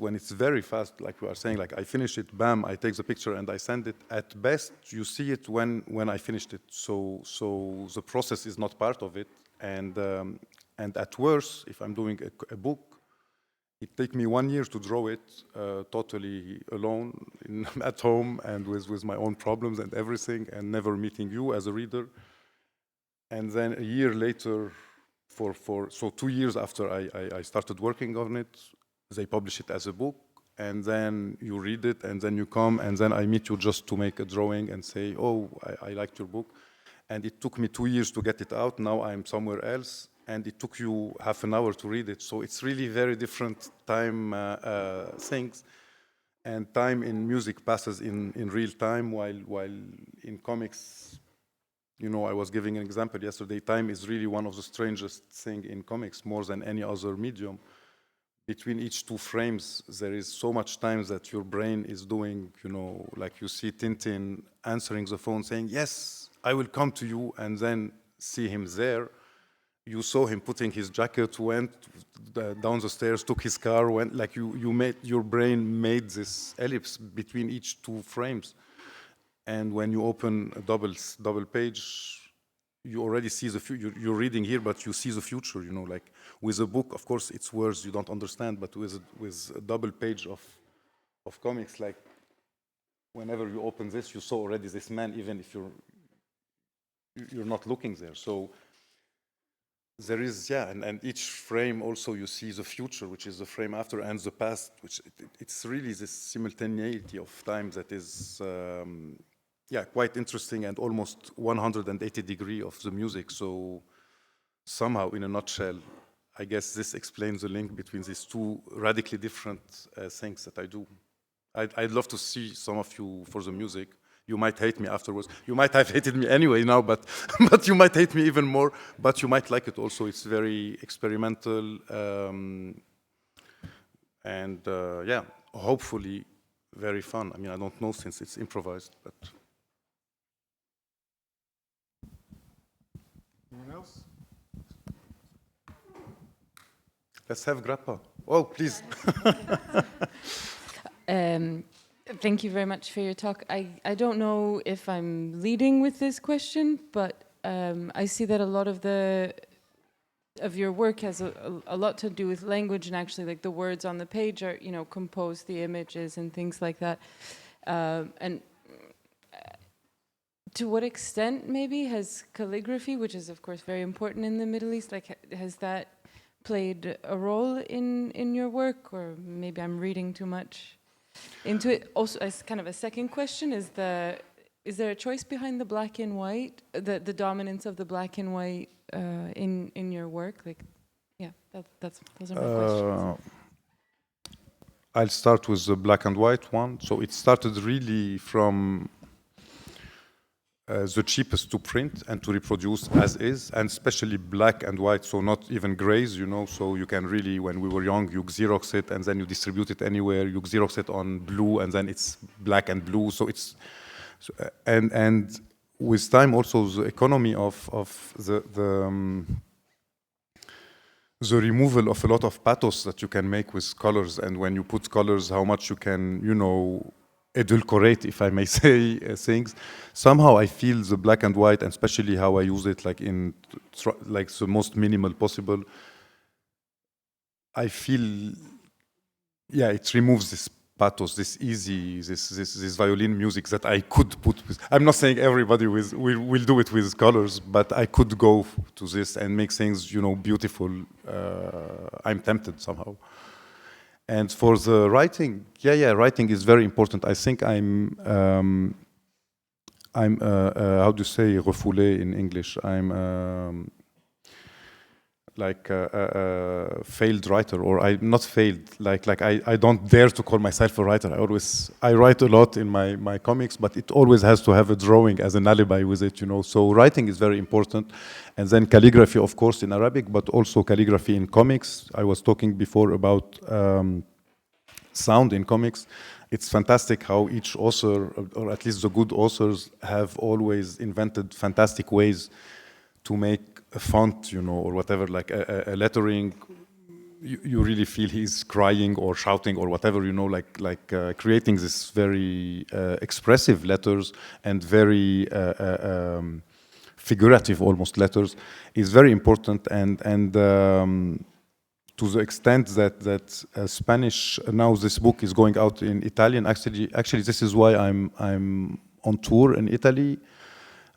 when it's very fast, like we are saying, like I finish it, bam, I take the picture and I send it. At best, you see it when I finished it. So the process is not part of it. And at worst, if I'm doing a book, it takes me 1 year to draw it totally alone at home and with my own problems and everything, and never meeting you as a reader. And then a year later, so 2 years after I started working on it, they publish it as a book, and then you read it, and then you come, and then I meet you just to make a drawing and say, oh, I liked your book. And it took me 2 years to get it out. Now I'm somewhere else, and it took you half an hour to read it. So it's really very different time things. And time in music passes in real time, while in comics, you know, I was giving an example yesterday. Time is really one of the strangest things in comics, more than any other medium, between each two frames, there is so much time that your brain is doing, like you see Tintin answering the phone saying, yes, I will come to you, and then see him there. You saw him putting his jacket, went down the stairs, took his car, went, like your brain made this ellipse between each two frames. And when you open a double page, you already see the future. You're reading here, but you see the future, like with a book, of course, it's words you don't understand, but with a double page of comics, like whenever you open this, you saw already this man, even if you're not looking there. So there is, and each frame also you see the future, which is the frame after, and the past, which it's really this simultaneity of time that is, quite interesting, and almost 180 degrees of the music. So somehow, in a nutshell, I guess this explains the link between these two radically different things that I do. I'd love to see some of you for the music. You might hate me afterwards. You might have hated me anyway now, but you might hate me even more. But you might like it also. It's very experimental, and hopefully very fun. I mean, I don't know since it's improvised, but. Anyone else? Let's have Grappa. Oh, please. Thank you very much for your talk. I don't know if I'm leading with this question, but I see that a lot of your work has a lot to do with language, and actually, like, the words on the page are, compose the images and things like that. And to what extent, maybe, has calligraphy, which is of course very important in the Middle East, like, has that played a role in your work, or maybe I'm reading too much into it? Also, as kind of a second question, is there a choice behind the black and white, the dominance of the black and white in your work? Like, those are my questions. I'll start with the black and white one. So it started really from the cheapest to print and to reproduce as is, and especially black and white, so not even grays, so you can really, when we were young, you Xerox it and then you distribute it anywhere, you Xerox it on blue and then it's black and blue, so it's, and with time also the economy of the removal of a lot of pathos that you can make with colors, and when you put colors, how much you can, edulcorate, if I may say, things. Somehow I feel the black and white, and especially how I use it, like in like the most minimal possible. I feel, it removes this pathos, this easy, this violin music that I could put with. I'm not saying everybody will do it with colors, but I could go to this and make things, beautiful. I'm tempted somehow. And for the writing, writing is very important. I think I'm how do you say refoulé in English? I'm like a failed writer, or I'm not failed. Like I don't dare to call myself a writer. I write a lot in my comics, but it always has to have a drawing as an alibi with it, So writing is very important, and then calligraphy, of course, in Arabic, but also calligraphy in comics. I was talking before about sound in comics. It's fantastic how each author, or at least the good authors, have always invented fantastic ways to make a font, or whatever, like a lettering. You really feel he's crying or shouting or whatever, like creating this very expressive letters and very figurative almost letters is very important, and to the extent that Spanish, now this book is going out in Italian. Actually, this is why I'm on tour in Italy.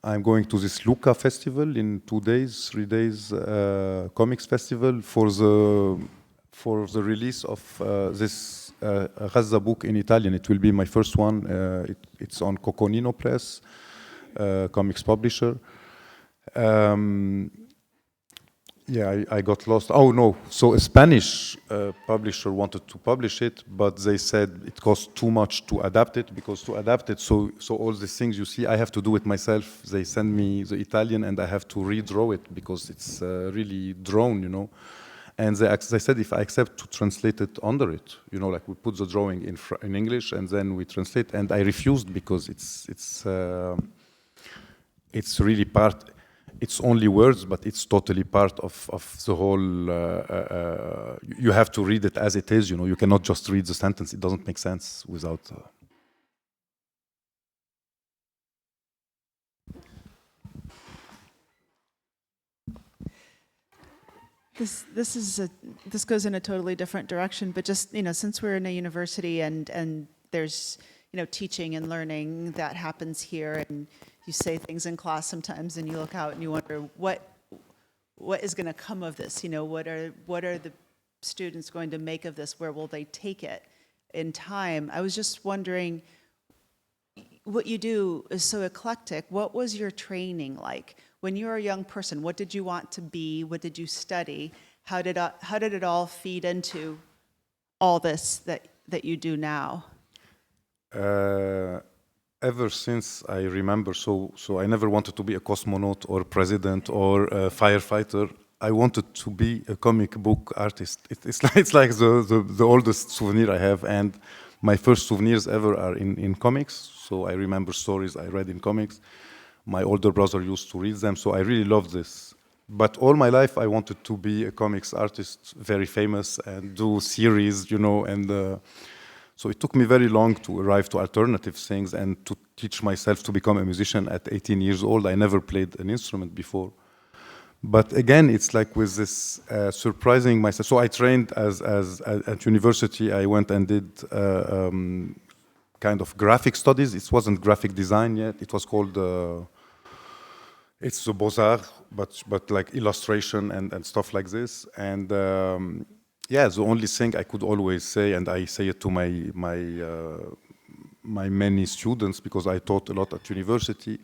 I'm going to this Lucca festival in 2 days, 3 days, comics festival for the release of this Gaza book in Italian. It will be my first one. It's on Coconino Press, comics publisher. I got lost. Oh no! So a Spanish publisher wanted to publish it, but they said it costs too much to adapt it, because to adapt it, so all these things you see, I have to do it myself. They send me the Italian, and I have to redraw it because it's really drawn, And they said if I accept to translate it under it, you know, like we put the drawing in English and then we translate. And I refused because it's really part. It's only words, but it's totally part of the whole. You have to read it as it is. You know, you cannot just read the sentence. It doesn't make sense without. This goes in a totally different direction, but just, since we're in a university and there's, teaching and learning that happens here, and you say things in class sometimes and you look out and you wonder what is going to come of this? What are the students going to make of this? Where will they take it in time? I was just wondering, what you do is so eclectic. What was your training like? When you were a young person, what did you want to be? What did you study? How did it all feed into all this that you do now? Ever since I remember, so I never wanted to be a cosmonaut or president or a firefighter. I wanted to be a comic book artist. It's like the oldest souvenir I have, and my first souvenirs ever are in comics. So I remember stories I read in comics. My older brother used to read them, so I really love this. But all my life I wanted to be a comics artist, very famous, and do series, and so it took me very long to arrive to alternative things and to teach myself to become a musician at 18 years old. I never played an instrument before. But again, it's like with this surprising myself. So I trained at university. I went and did kind of graphic studies. It wasn't graphic design yet. It was called, it's the Beaux-Arts, but like illustration and stuff like this. And yeah, the only thing I could always say, and I say it to my many students, because I taught a lot at university,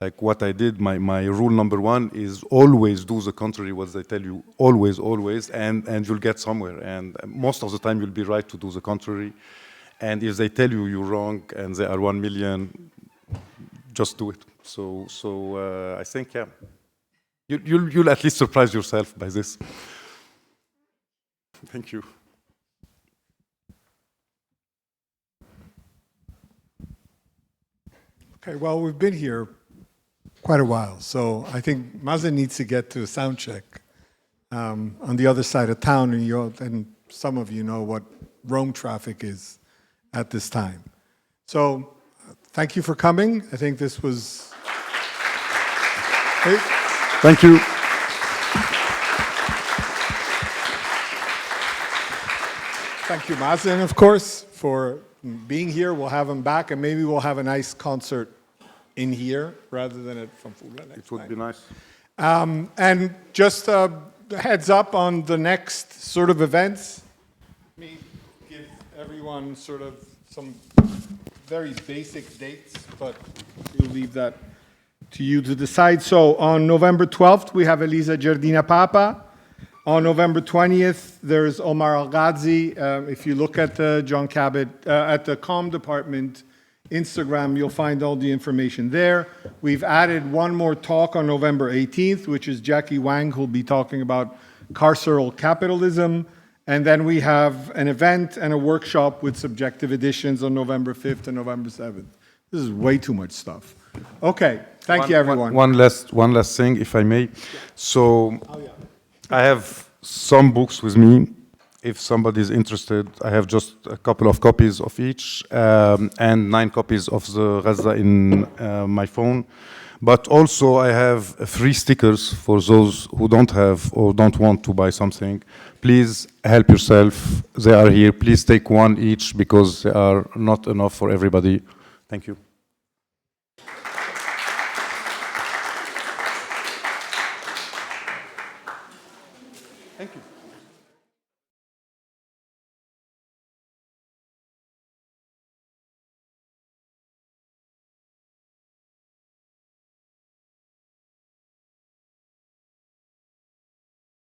like what I did, my rule number one is always do the contrary what they tell you, always, and you'll get somewhere. And most of the time you'll be right to do the contrary. And if they tell you you're wrong and they are 1 million, just do it. So I think, yeah, you'll at least surprise yourself by this. Thank you. Okay, well, we've been here quite a while, so I think Mazen needs to get to a sound check on the other side of town, and some of you know what Rome traffic is at this time. So thank you for coming. I think this was... Hey. Thank you. Thank you, Mazen, of course, for being here. We'll have him back, and maybe we'll have a nice concert in here rather than at Fanfula next It would time. be nice. And just a heads up on the next sort of events. Let me give everyone sort of some very basic dates, but we'll leave that to you to decide. So on November 12th, we have Elisa Giardina Papa. On November 20th, there's Omar Al-Ghazi. If you look at the John Cabot, at the comm department Instagram, you'll find all the information there. We've added one more talk on November 18th, which is Jackie Wang, who'll be talking about carceral capitalism. And then we have an event and a workshop with subjective editions on November 5th and November 7th. This is way too much stuff. Okay, thank you, everyone. One last thing, if I may. So I have some books with me. If somebody is interested, I have just a couple of copies of each and 9 copies of the Gaza in my phone. But also I have free stickers for those who don't have or don't want to buy something. Please help yourself. They are here. Please take one each because they are not enough for everybody. Thank you. Thank you.